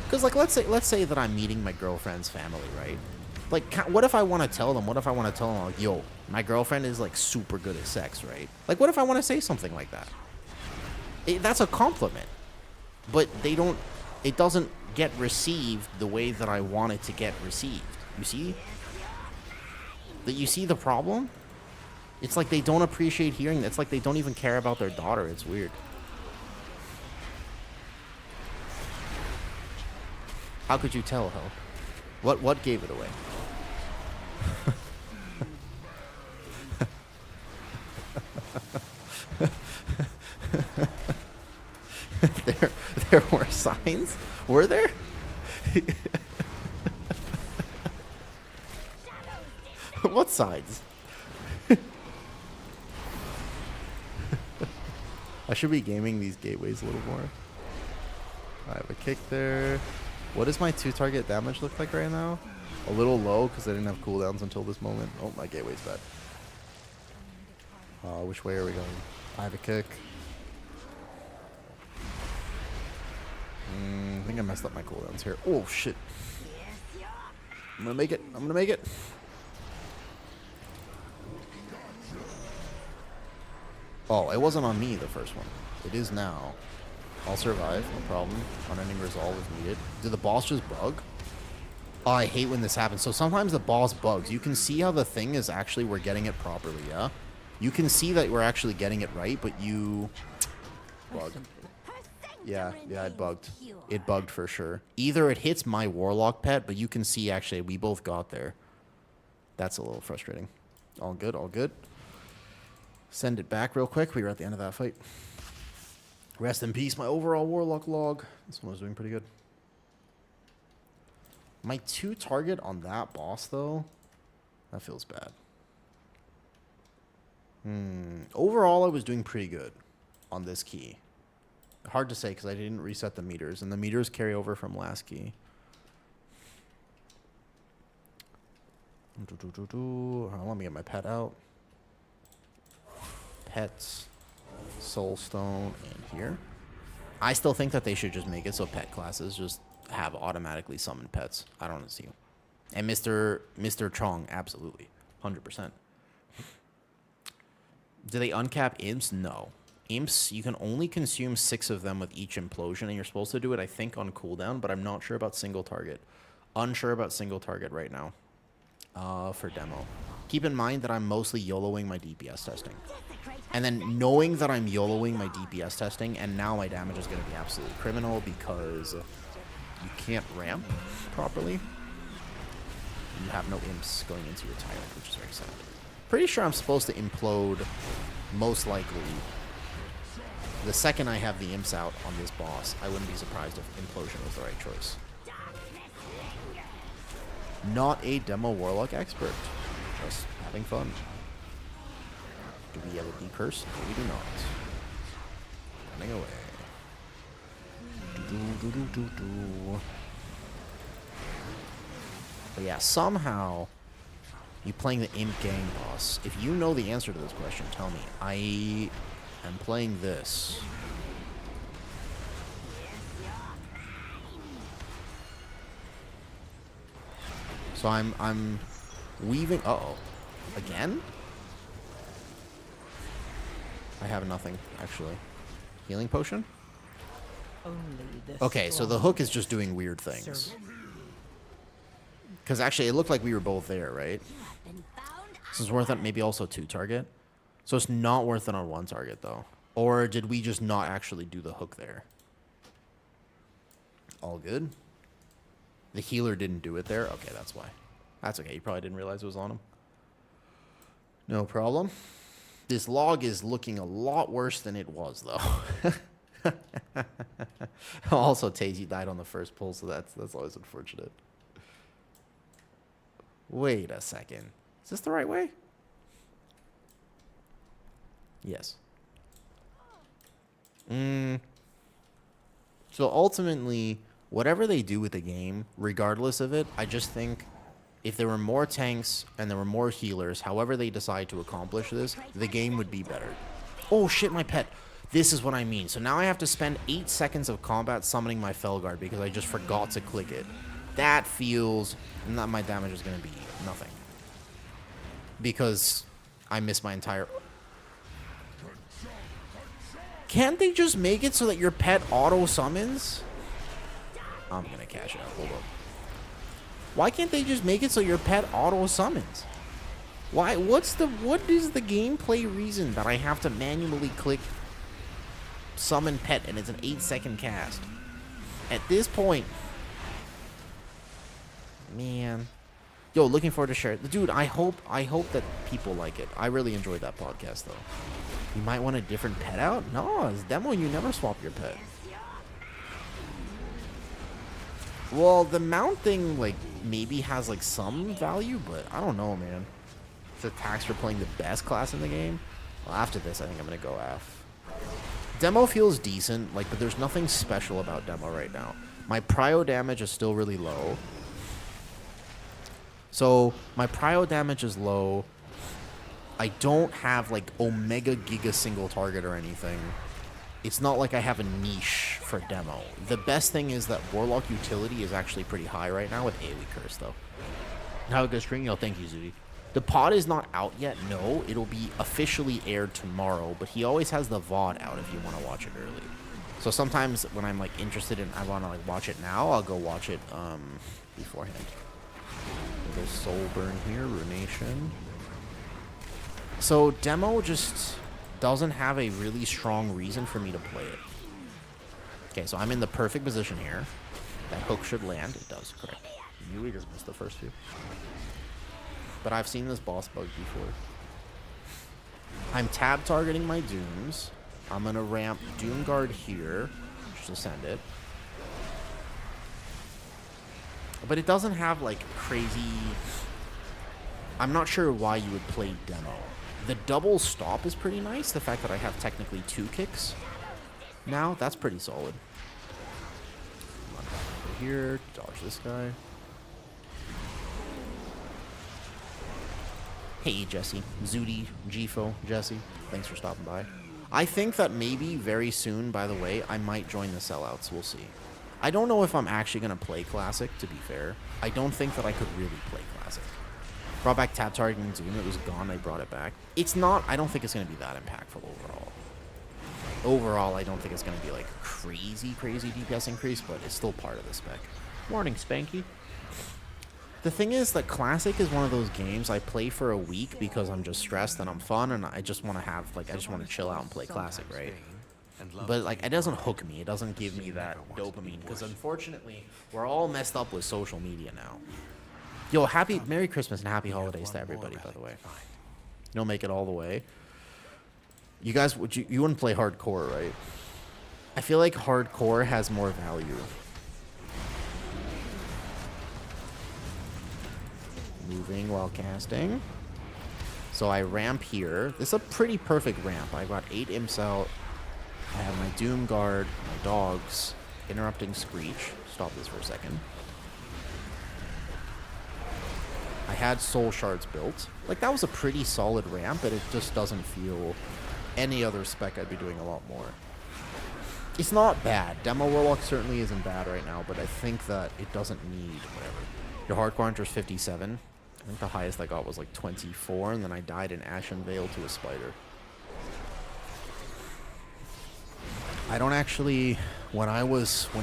Because like, let's say that I'm meeting my girlfriend's family, right? Like, what if I want to tell them? What if I want to tell them, like, yo, my girlfriend is like super good at sex, right? Like, what if I want to say something like that? That's a compliment. But it doesn't get received the way that I want it to get received. You see? You see the problem? It's like they don't appreciate hearing that. It's like they don't even care about their daughter. It's weird. How could you tell, Hel? What gave it away? There were signs? Were there? What signs? I should be gaming these gateways a little more. I have a kick there. What does my 2 target damage look like right now? A little low because I didn't have cooldowns until this moment. Oh, my gateway's bad. Which way are we going? I have a kick. I think I messed up my cooldowns here. Oh, shit. I'm gonna make it. I'm gonna make it. Oh, it wasn't on me, the first one. It is now. I'll survive, no problem. Unending resolve if needed. Did the boss just bug? Oh, I hate when this happens. So sometimes the boss bugs. You can see how the thing is actually, we're getting it properly, yeah? You can see that we're actually getting it right, but you... Bug. Yeah, it bugged. It bugged for sure. Either it hits my Warlock pet, but you can see actually we both got there. That's a little frustrating. All good, all good. Send it back real quick. We were at the end of that fight. Rest in peace, my overall Warlock log. This one was doing pretty good. My 2 target on that boss, though, that feels bad. Overall, I was doing pretty good on this key. Hard to say because I didn't reset the meters, and the meters carry over from last key. Let me get my pet out. Pets, soulstone, and here. I still think that they should just make it so pet classes just have automatically summoned pets. I don't see you. And Mr. Chong, absolutely, 100%. Do they uncap imps? No. Imps, you can only consume 6 of them with each implosion, and you're supposed to do it, I think, on cooldown, but I'm not sure about single target. Unsure about single target right now for demo. Keep in mind that I'm mostly YOLOing my DPS testing. And then knowing that I'm YOLOing my DPS testing, and now my damage is going to be absolutely criminal because you can't ramp properly. You have no imps going into your tyrant, which is very sad. Pretty sure I'm supposed to implode, most likely. The second I have the imps out on this boss, I wouldn't be surprised if implosion was the right choice. Not a demo Warlock expert. Just having fun. Do we have a decurse? No, we do not. Running away. But yeah, somehow you playing the imp gang boss. If you know the answer to this question, tell me. I am playing this. So I'm weaving. Uh-oh. Again? I have nothing, actually. Healing potion? Okay, so the hook is just doing weird things. Because actually, it looked like we were both there, right? So it's worth it, maybe also 2 target. So it's not worth it on 1 target, though. Or did we just not actually do the hook there? All good. The healer didn't do it there? Okay, that's why. That's okay, you probably didn't realize it was on him. No problem. This log is looking a lot worse than it was, though. Also, Tazy died on the first pull, so that's always unfortunate. Wait a second. Is this the right way? Yes. So ultimately, whatever they do with the game, regardless of it, I just think if there were more tanks and there were more healers, however they decide to accomplish this, the game would be better. Oh shit, my pet. This is what I mean. So now I have to spend 8 seconds of combat summoning my Felguard because I just forgot to click it. That feels... Not my damage is going to be nothing. Because I missed my entire... Can't they just make it so that your pet auto-summons? I'm going to cash out. Hold up. Why can't they just make it so your pet auto-summons? Why? What is the gameplay reason that I have to manually click summon pet and it's an 8-second cast? At this point... Man. Yo, looking forward to share it. Dude, I hope that people like it. I really enjoyed that podcast, though. You might want a different pet out? No, it's demo, you never swap your pet. Well, the mount thing, like, maybe has, like, some value, but I don't know, man. It's a tax for playing the best class in the game. Well, after this, I think I'm going to go F. Demo feels decent, like, but there's nothing special about demo right now. My prio damage is still really low. So, my prio damage is low. I don't have, like, Omega Giga single target or anything. It's not like I have a niche for demo. The best thing is that Warlock utility is actually pretty high right now with AoE Curse, though. Have a good stream. Yo, thank you, Zudi. The pod is not out yet. No, it'll be officially aired tomorrow, but he always has the VOD out if you want to watch it early. So sometimes when I'm like interested in, I want to like watch it now, I'll go watch it beforehand. Little soul burn here, Ruination. So demo just doesn't have a really strong reason for me to play it. Okay, so I'm in the perfect position here. That hook should land. It does, correct. You just missed the first few. But I've seen this boss bug before. I'm tab targeting my Dooms. I'm going to ramp Doom Guard here. Just send it. But it doesn't have like crazy... I'm not sure why you would play demo. The double stop is pretty nice. The fact that I have technically 2 kicks now, that's pretty solid. Run back over here, dodge this guy. Hey, Jesse. Zudi, Gfo, Jesse. Thanks for stopping by. I think that maybe very soon, by the way, I might join the sellouts. We'll see. I don't know if I'm actually going to play Classic, to be fair. I don't think that I could really play Classic. Brought back tab targeting Zoom. It was gone. I brought it back. It's not... I don't think it's going to be that impactful overall. Overall, I don't think it's going to be like crazy DPS increase, but it's still part of the spec. Morning, Spanky. The thing is that Classic is one of those games I play for a week because I'm just stressed and I'm fun and I just want to have, like, I just want to chill out and play Classic, right? But, like, it doesn't hook me. It doesn't give me that dopamine because, unfortunately, we're all messed up with social media now. Yo, Merry Christmas and Happy Holidays to everybody, by the way. You'll make it all the way. You guys, you wouldn't play hardcore, right? I feel like hardcore has more value. Moving while casting. So I ramp here. This is a pretty perfect ramp. I got 8 imps out. I have my Doom Guard, my dogs, interrupting Screech. Stop this for a second. I had Soul Shards built. Like, that was a pretty solid ramp, but it just doesn't feel... Any other spec, I'd be doing a lot more. It's not bad. Demo Warlock certainly isn't bad right now, but I think that it doesn't need whatever. Your hardcore hunter's 57. I think the highest I got was like 24, and then I died in Ashen Veil to a spider. I don't actually... When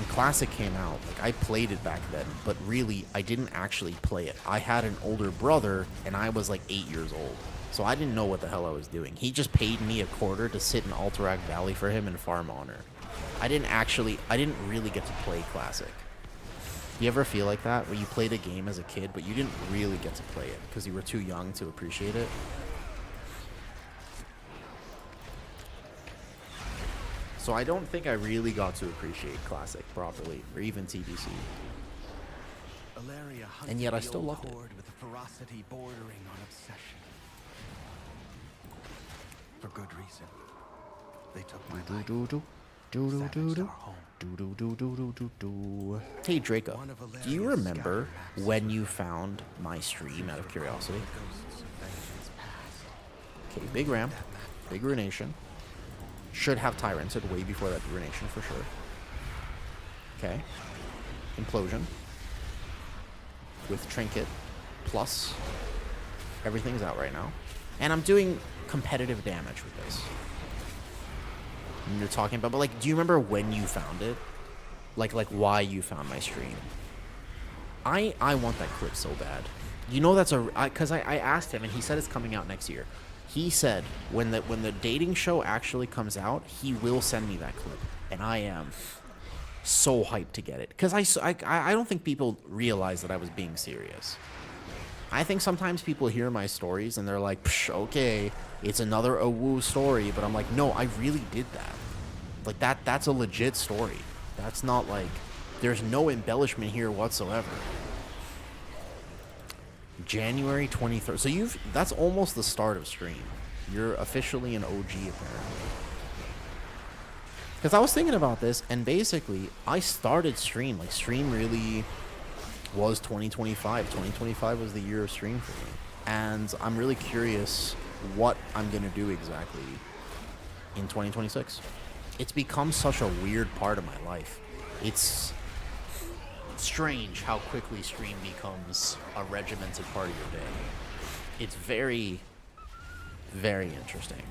Classic came out, like, I played it back then, but really, I didn't actually play it. I had an older brother, and I was like 8 years old. So I didn't know what the hell I was doing. He just paid me $1 to sit in Alterac Valley for him and farm honor. I didn't really get to play Classic. You ever feel like that, where you played a game as a kid, but you didn't really get to play it because you were too young to appreciate it? So I don't think I really got to appreciate Classic properly, or even TBC. And yet I still loved it. With a ferocity bordering on obsession. For good reason. They took my life. Hey Draco, do you remember when you found my stream out of curiosity? Okay, big ramp, big ruination. Should have Tyranted way before that ruination for sure. Okay. Implosion. With Trinket. Plus. Everything's out right now. And I'm doing competitive damage with this. And you're talking about, but like, do you remember when you found it? Like why you found my stream? I want that clip so bad. You know that's because I asked him and he said it's coming out next year. He said when the dating show actually comes out, he will send me that clip, and I am so hyped to get it because I don't think people realize that I was being serious. I think sometimes people hear my stories and they're like, psh, okay, it's another awoo story, but I'm like, no, I really did that. Like that's a legit story. That's not like there's no embellishment here whatsoever. January 23rd. So that's almost the start of stream. You're officially an OG apparently. Because I was thinking about this, and basically, I started stream. Like, stream really was 2025. 2025 was the year of stream for me. And I'm really curious what I'm going to do exactly in 2026. It's become such a weird part of my life. strange how quickly stream becomes a regimented part of your day. It's very, very interesting.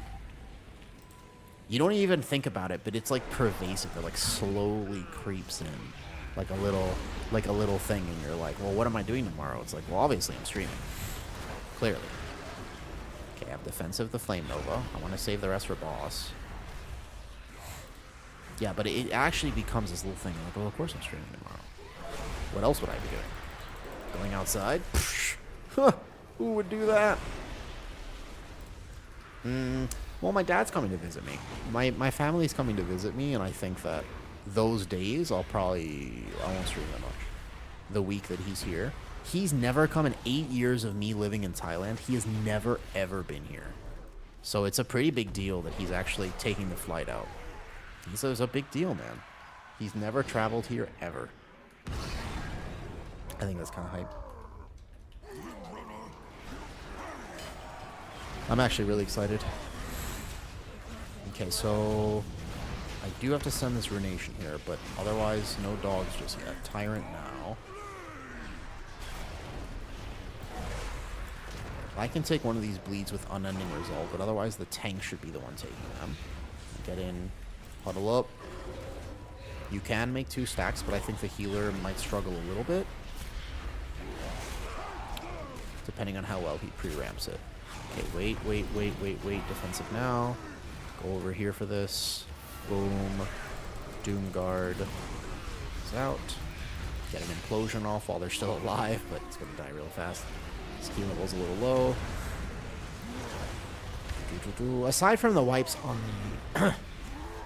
You don't even think about it, but it's like pervasive. It like slowly creeps in, like a little thing, and you're like, well, what am I doing tomorrow? It's like, well, obviously I'm streaming. Clearly. Okay, I have defensive the Flame Nova. I want to save the rest for boss. Yeah, but it actually becomes this little thing. Like, well, of course I'm streaming tomorrow. What else would I be doing? Going outside? Who would do that? Well, my dad's coming to visit me. My family's coming to visit me, and I think that those days I won't stream that much. The week that he's here. He's never come in 8 years of me living in Thailand. He has never, ever been here. So it's a pretty big deal that he's actually taking the flight out. It's a big deal, man. He's never traveled here, ever. I think that's kind of hype. I'm actually really excited. Okay, so I do have to send this Runation here, but otherwise no dogs just yet. Tyrant now. I can take one of these bleeds with unending result, but otherwise the tank should be the one taking them. Get in, huddle up. You can make 2 stacks, but I think the healer might struggle a little bit, depending on how well he pre-ramps it. Okay, wait. Defensive now. Go over here for this. Boom. Doom Guard is out. Get an implosion off while they're still alive, but it's going to die real fast. Ski level's a little low. Aside from the wipes on the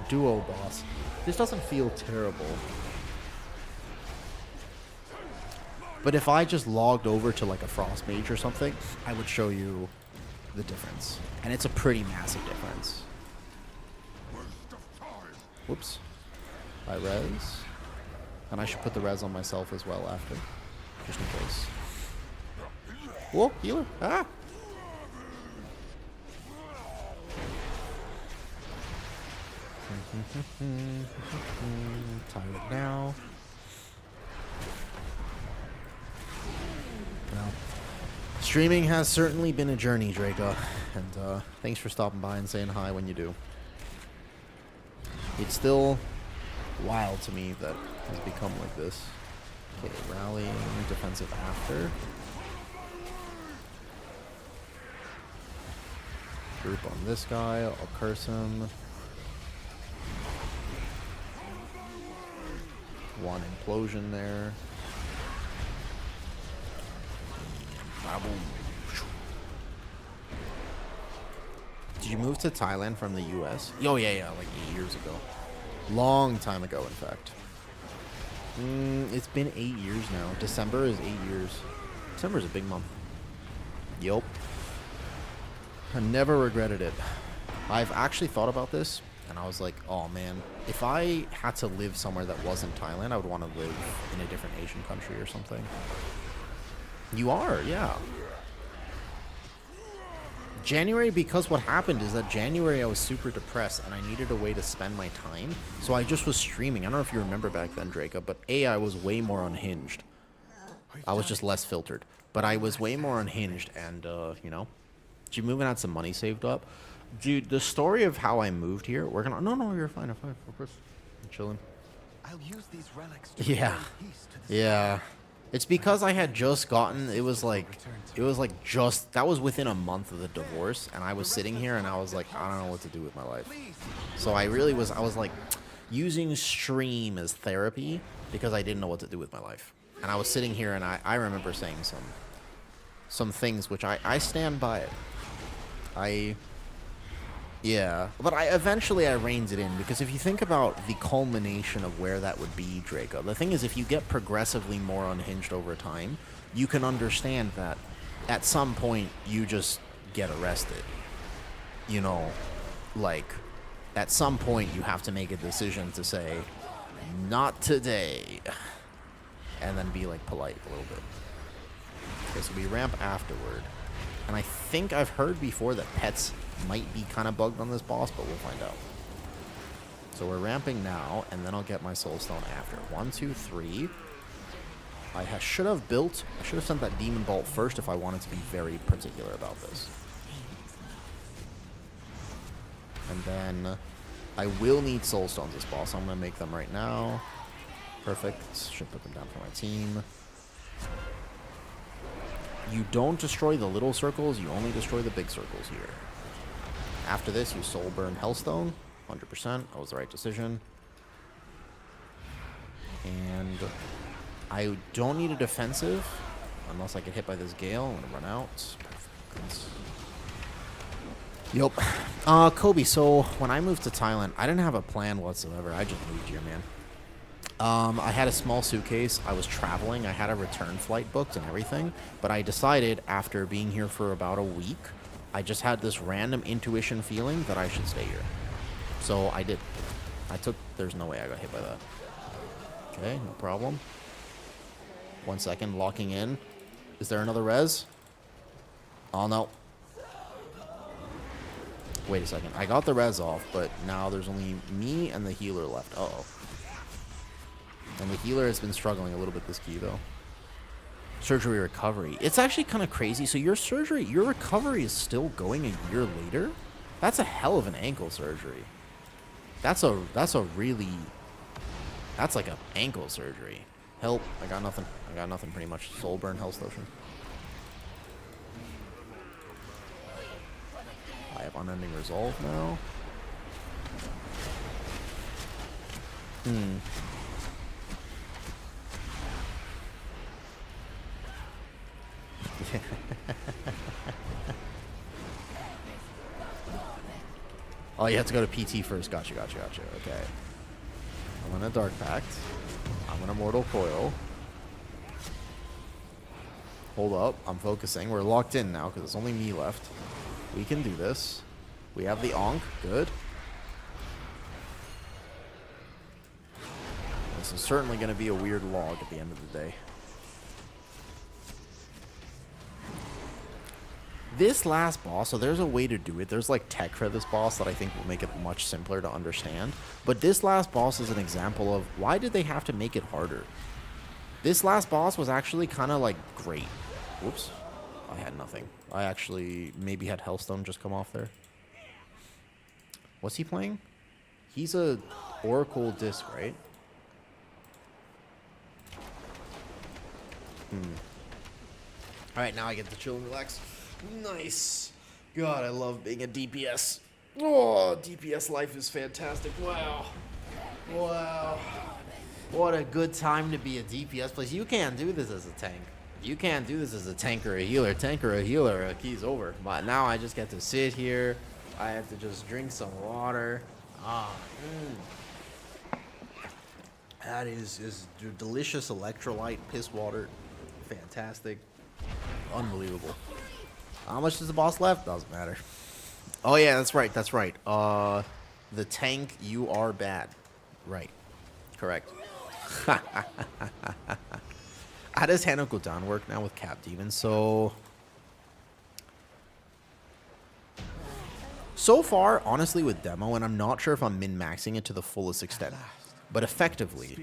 duo boss, this doesn't feel terrible. But if I just logged over to like a Frost Mage or something, I would show you the difference. And it's a pretty massive difference. Whoops. I res. And I should put the res on myself as well after. Just in case. Whoa, healer. Ah! Tired now. Well, streaming has certainly been a journey, Draco. And thanks for stopping by and saying hi when you do. It's still wild to me that it's become like this. Okay, rallying, defensive after. Group on this guy, I'll curse him. One implosion there. Did you move to Thailand from the US? Oh yeah, like 8 years ago. Long time ago, in fact. It's been 8 years now. December is 8 years. December's a big month. Yup. I never regretted it. I've actually thought about this, and I was like, oh man, if I had to live somewhere that wasn't Thailand, I would want to live in a different Asian country or something. You are, yeah. January, because what happened is that January I was super depressed and I needed a way to spend my time, so I just was streaming. I don't know if you remember back then, Draco, but I was way more unhinged. I was just less filtered, but I was way more unhinged, and you know, did you move and had some money saved up? Dude, the story of how I moved here, we're gonna... No, you're fine, I'm fine. Of course. I'm chilling. I'll use these relics to Yeah. Yeah. It's because I had just gotten... It was like just... That was within a month of the divorce, and I was sitting here, and I was like, I don't know what to do with my life. So I really was... I was like using stream as therapy because I didn't know what to do with my life. And I was sitting here, and I remember saying some things which I stand by it. Yeah, but eventually I reined it in, because if you think about the culmination of where that would be, Draco, the thing is, if you get progressively more unhinged over time, you can understand that at some point you just get arrested. You know, like, at some point you have to make a decision to say, not today, and then be, like, polite a little bit. Okay, so we ramp afterward. And I think I've heard before that pets might be kind of bugged on this boss, but we'll find out. So we're ramping now, and then I'll get my soul stone after. 1, 2, 3. should have sent that demon bolt first if I wanted to be very particular about this. And then I will need soul stones this boss. I'm going to make them right now. Perfect. Should put them down for my team. You don't destroy the little circles, you only destroy the big circles here. After this, you soul burn Hellstone. 100%. That was the right decision. And I don't need a defensive unless I get hit by this gale. I'm going to run out. Perfect. Yup. Kobe, so when I moved to Thailand, I didn't have a plan whatsoever. I just moved here, man. I had a small suitcase. I was traveling. I had a return flight booked and everything. But I decided after being here for about a week, I just had this random intuition feeling that I should stay here. So I did. There's no way I got hit by that. Okay, no problem. 1 second, locking in. Is there another res? Oh, no. Wait a second. I got the res off, but now there's only me and the healer left. Uh-oh. And the healer has been struggling a little bit this key, though. Surgery recovery. It's actually kind of crazy. So your recovery is still going a year later? That's a hell of an ankle surgery. That's like an ankle surgery. Help. I got nothing. Pretty much. Soul burn, health potion. I have unending resolve now. Oh, you have to go to PT first. Gotcha. Okay. I'm gonna Dark Pact. I'm gonna Mortal Coil. Hold up. I'm focusing. We're locked in now because it's only me left. We can do this. We have the Ankh. Good. This is certainly going to be a weird log at the end of the day. This last boss, so there's a way to do it. There's like tech for this boss that I think will make it much simpler to understand. But this last boss is an example of why did they have to make it harder? This last boss was actually kind of like great. Whoops. I had nothing. I actually maybe had Hellstone just come off there. What's he playing? He's a Oracle Disc, right? Alright, now I get to chill and relax. Nice. God, I love being a DPS. Oh, DPS life is fantastic. Wow. What a good time to be a DPS place. You can't do this as a tank. You can't do this as a tank or a healer. Tank or a healer, key's over. But now I just get to sit here. I have to just drink some water. That is delicious electrolyte piss water. Fantastic. Unbelievable. How much does the boss left? Doesn't matter. Oh yeah, that's right. The tank, you are bad. Right. Correct. How does Hanno go down work now with Cap Demon? So far, honestly, with demo, and I'm not sure if I'm min-maxing it to the fullest extent, but effectively,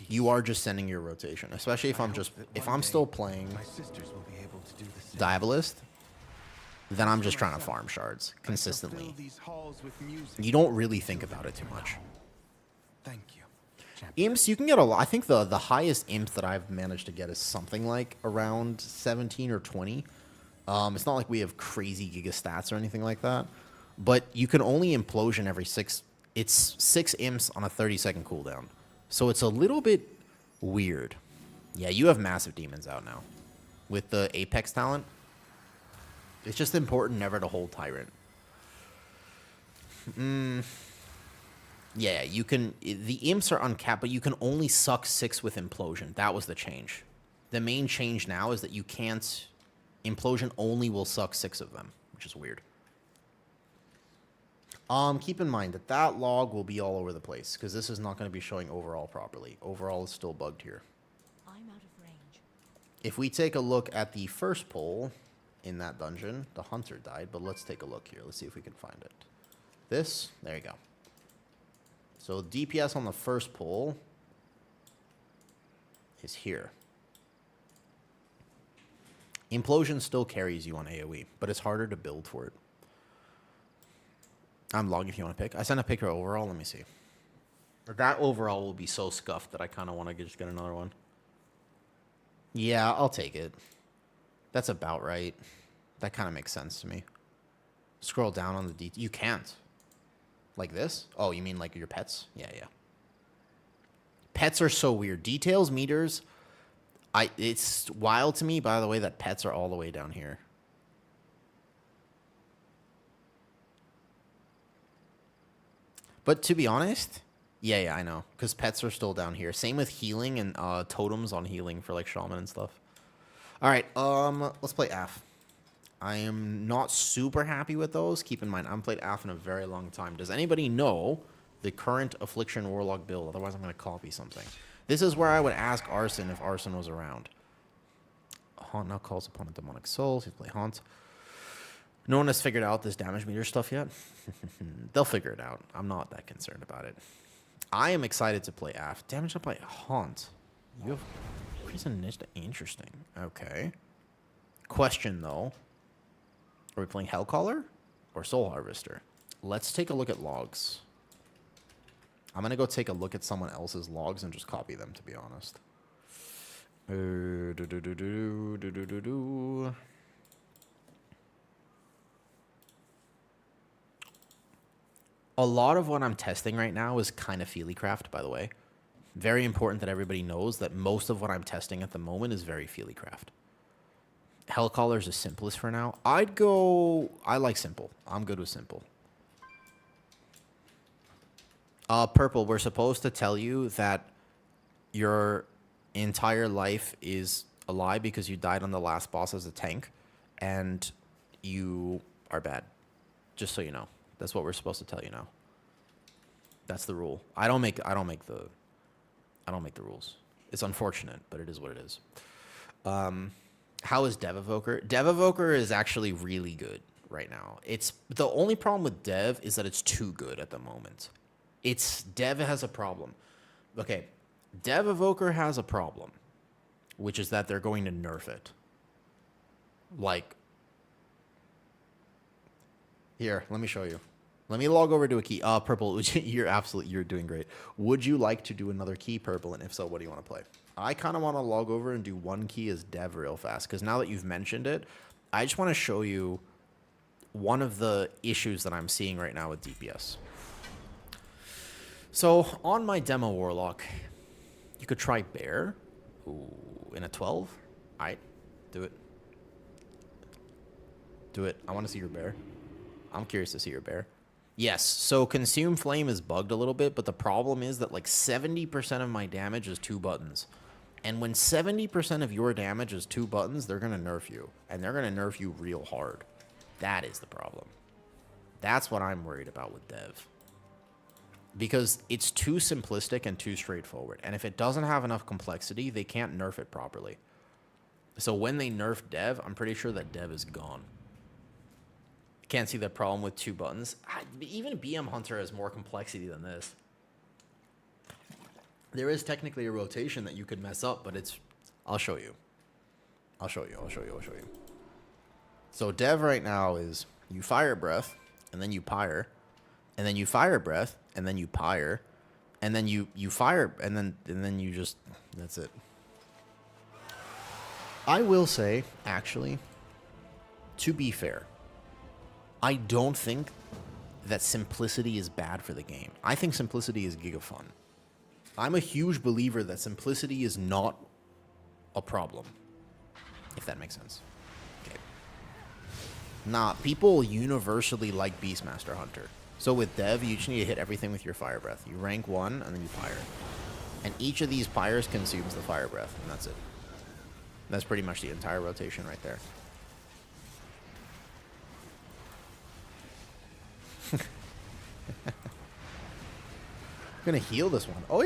you are just sending your rotation. Especially if I'm still playing Diabolist, then I'm just trying to farm shards consistently. You don't really think about it too much. Thank you. Imps, you can get a lot. I think the highest imps that I've managed to get is something like around 17 or 20. It's not like we have crazy giga stats or anything like that. But you can only implosion every 6. It's 6 imps on a 30-second cooldown. So it's a little bit weird. Yeah, you have massive demons out now. With the Apex talent, it's just important never to hold Tyrant. Yeah, you can. The imps are uncapped, but you can only suck 6 with implosion. That was the change. The main change now is that you can't. Implosion only will suck 6 of them, which is weird. Keep in mind that log will be all over the place because this is not going to be showing overall properly. Overall is still bugged here. I'm out of range. If we take a look at the first poll in that dungeon, the hunter died, but let's take a look here. Let's see if we can find it. There you go. So DPS on the first poll is here. Implosion still carries you on AoE, but it's harder to build for it. I'm logging if you want to pick. I sent a picker overall. Let me see. That overall will be so scuffed that I kind of want to just get another one. Yeah, I'll take it. That's about right. That kind of makes sense to me. Scroll down on the detail. You can't. Like this? Oh, you mean like your pets? Yeah, yeah. Pets are so weird. Details, meters. It's wild to me, by the way, that pets are all the way down here. But to be honest, yeah, I know. Because pets are still down here. Same with healing and totems on healing for like shaman and stuff. All right, let's play AF. I am not super happy with those. Keep in mind, I haven't played AF in a very long time. Does anybody know the current Affliction Warlock build? Otherwise, I'm going to copy something. This is where I would ask Arson if Arson was around. Haunt now calls upon a demonic soul. He's play Haunt. No one has figured out this damage meter stuff yet. They'll figure it out. I'm not that concerned about it. I am excited to play AF. Damage up by Haunt. You have Prison Nista. Interesting. Okay. Question, though. Are we playing Hellcaller or Soul Harvester? Let's take a look at logs. I'm going to go take a look at someone else's logs and just copy them, to be honest. A lot of what I'm testing right now is kind of Feelycraft, by the way. Very important that everybody knows that most of what I'm testing at the moment is very Feelycraft. Hellcaller is the simplest for now. I like simple. I'm good with simple. Purple, we're supposed to tell you that your entire life is a lie because you died on the last boss as a tank, and you are bad. Just so you know, that's what we're supposed to tell you now. That's the rule. I don't make the rules. It's unfortunate, but it is what it is. How is Dev Evoker? Dev Evoker is actually really good right now. It's the only problem with Dev is that it's too good at the moment. Dev has a problem. Okay, Dev Evoker has a problem, which is that they're going to nerf it. Like, here, let me show you. Let me log over to a key. Purple, you're doing great. Would you like to do another key, Purple? And if so, what do you want to play? I kind of want to log over and do one key as Dev real fast, because now that you've mentioned it, I just want to show you one of the issues that I'm seeing right now with DPS. So, on my demo Warlock, you could try Bear. Ooh, in a 12? Alright, do it. Do it. I want to see your Bear. I'm curious to see your Bear. Yes, so Consume Flame is bugged a little bit, but the problem is that like 70% of my damage is 2 buttons. And when 70% of your damage is 2 buttons, they're going to nerf you. And they're going to nerf you real hard. That is the problem. That's what I'm worried about with Dev. Because it's too simplistic and too straightforward. And if it doesn't have enough complexity, they can't nerf it properly. So when they nerf Dev, I'm pretty sure that Dev is gone. Can't see the problem with 2 buttons. Even BM Hunter has more complexity than this. There is technically a rotation that you could mess up, but it's... I'll show you. I'll show you. So Dev right now is you fire breath, and then you pyre, and then you fire breath, and then you pyre, and then you fire, and then you just... That's it. I will say, actually, to be fair, I don't think that simplicity is bad for the game. I think simplicity is giga fun. I'm a huge believer that simplicity is not a problem, if that makes sense. Okay. Nah, people universally like Beastmaster Hunter. So with Dev, you just need to hit everything with your fire breath. You rank 1, and then you pyre. And each of these pyres consumes the fire breath, and that's it. That's pretty much the entire rotation right there. I'm gonna heal this one. Oh yeah.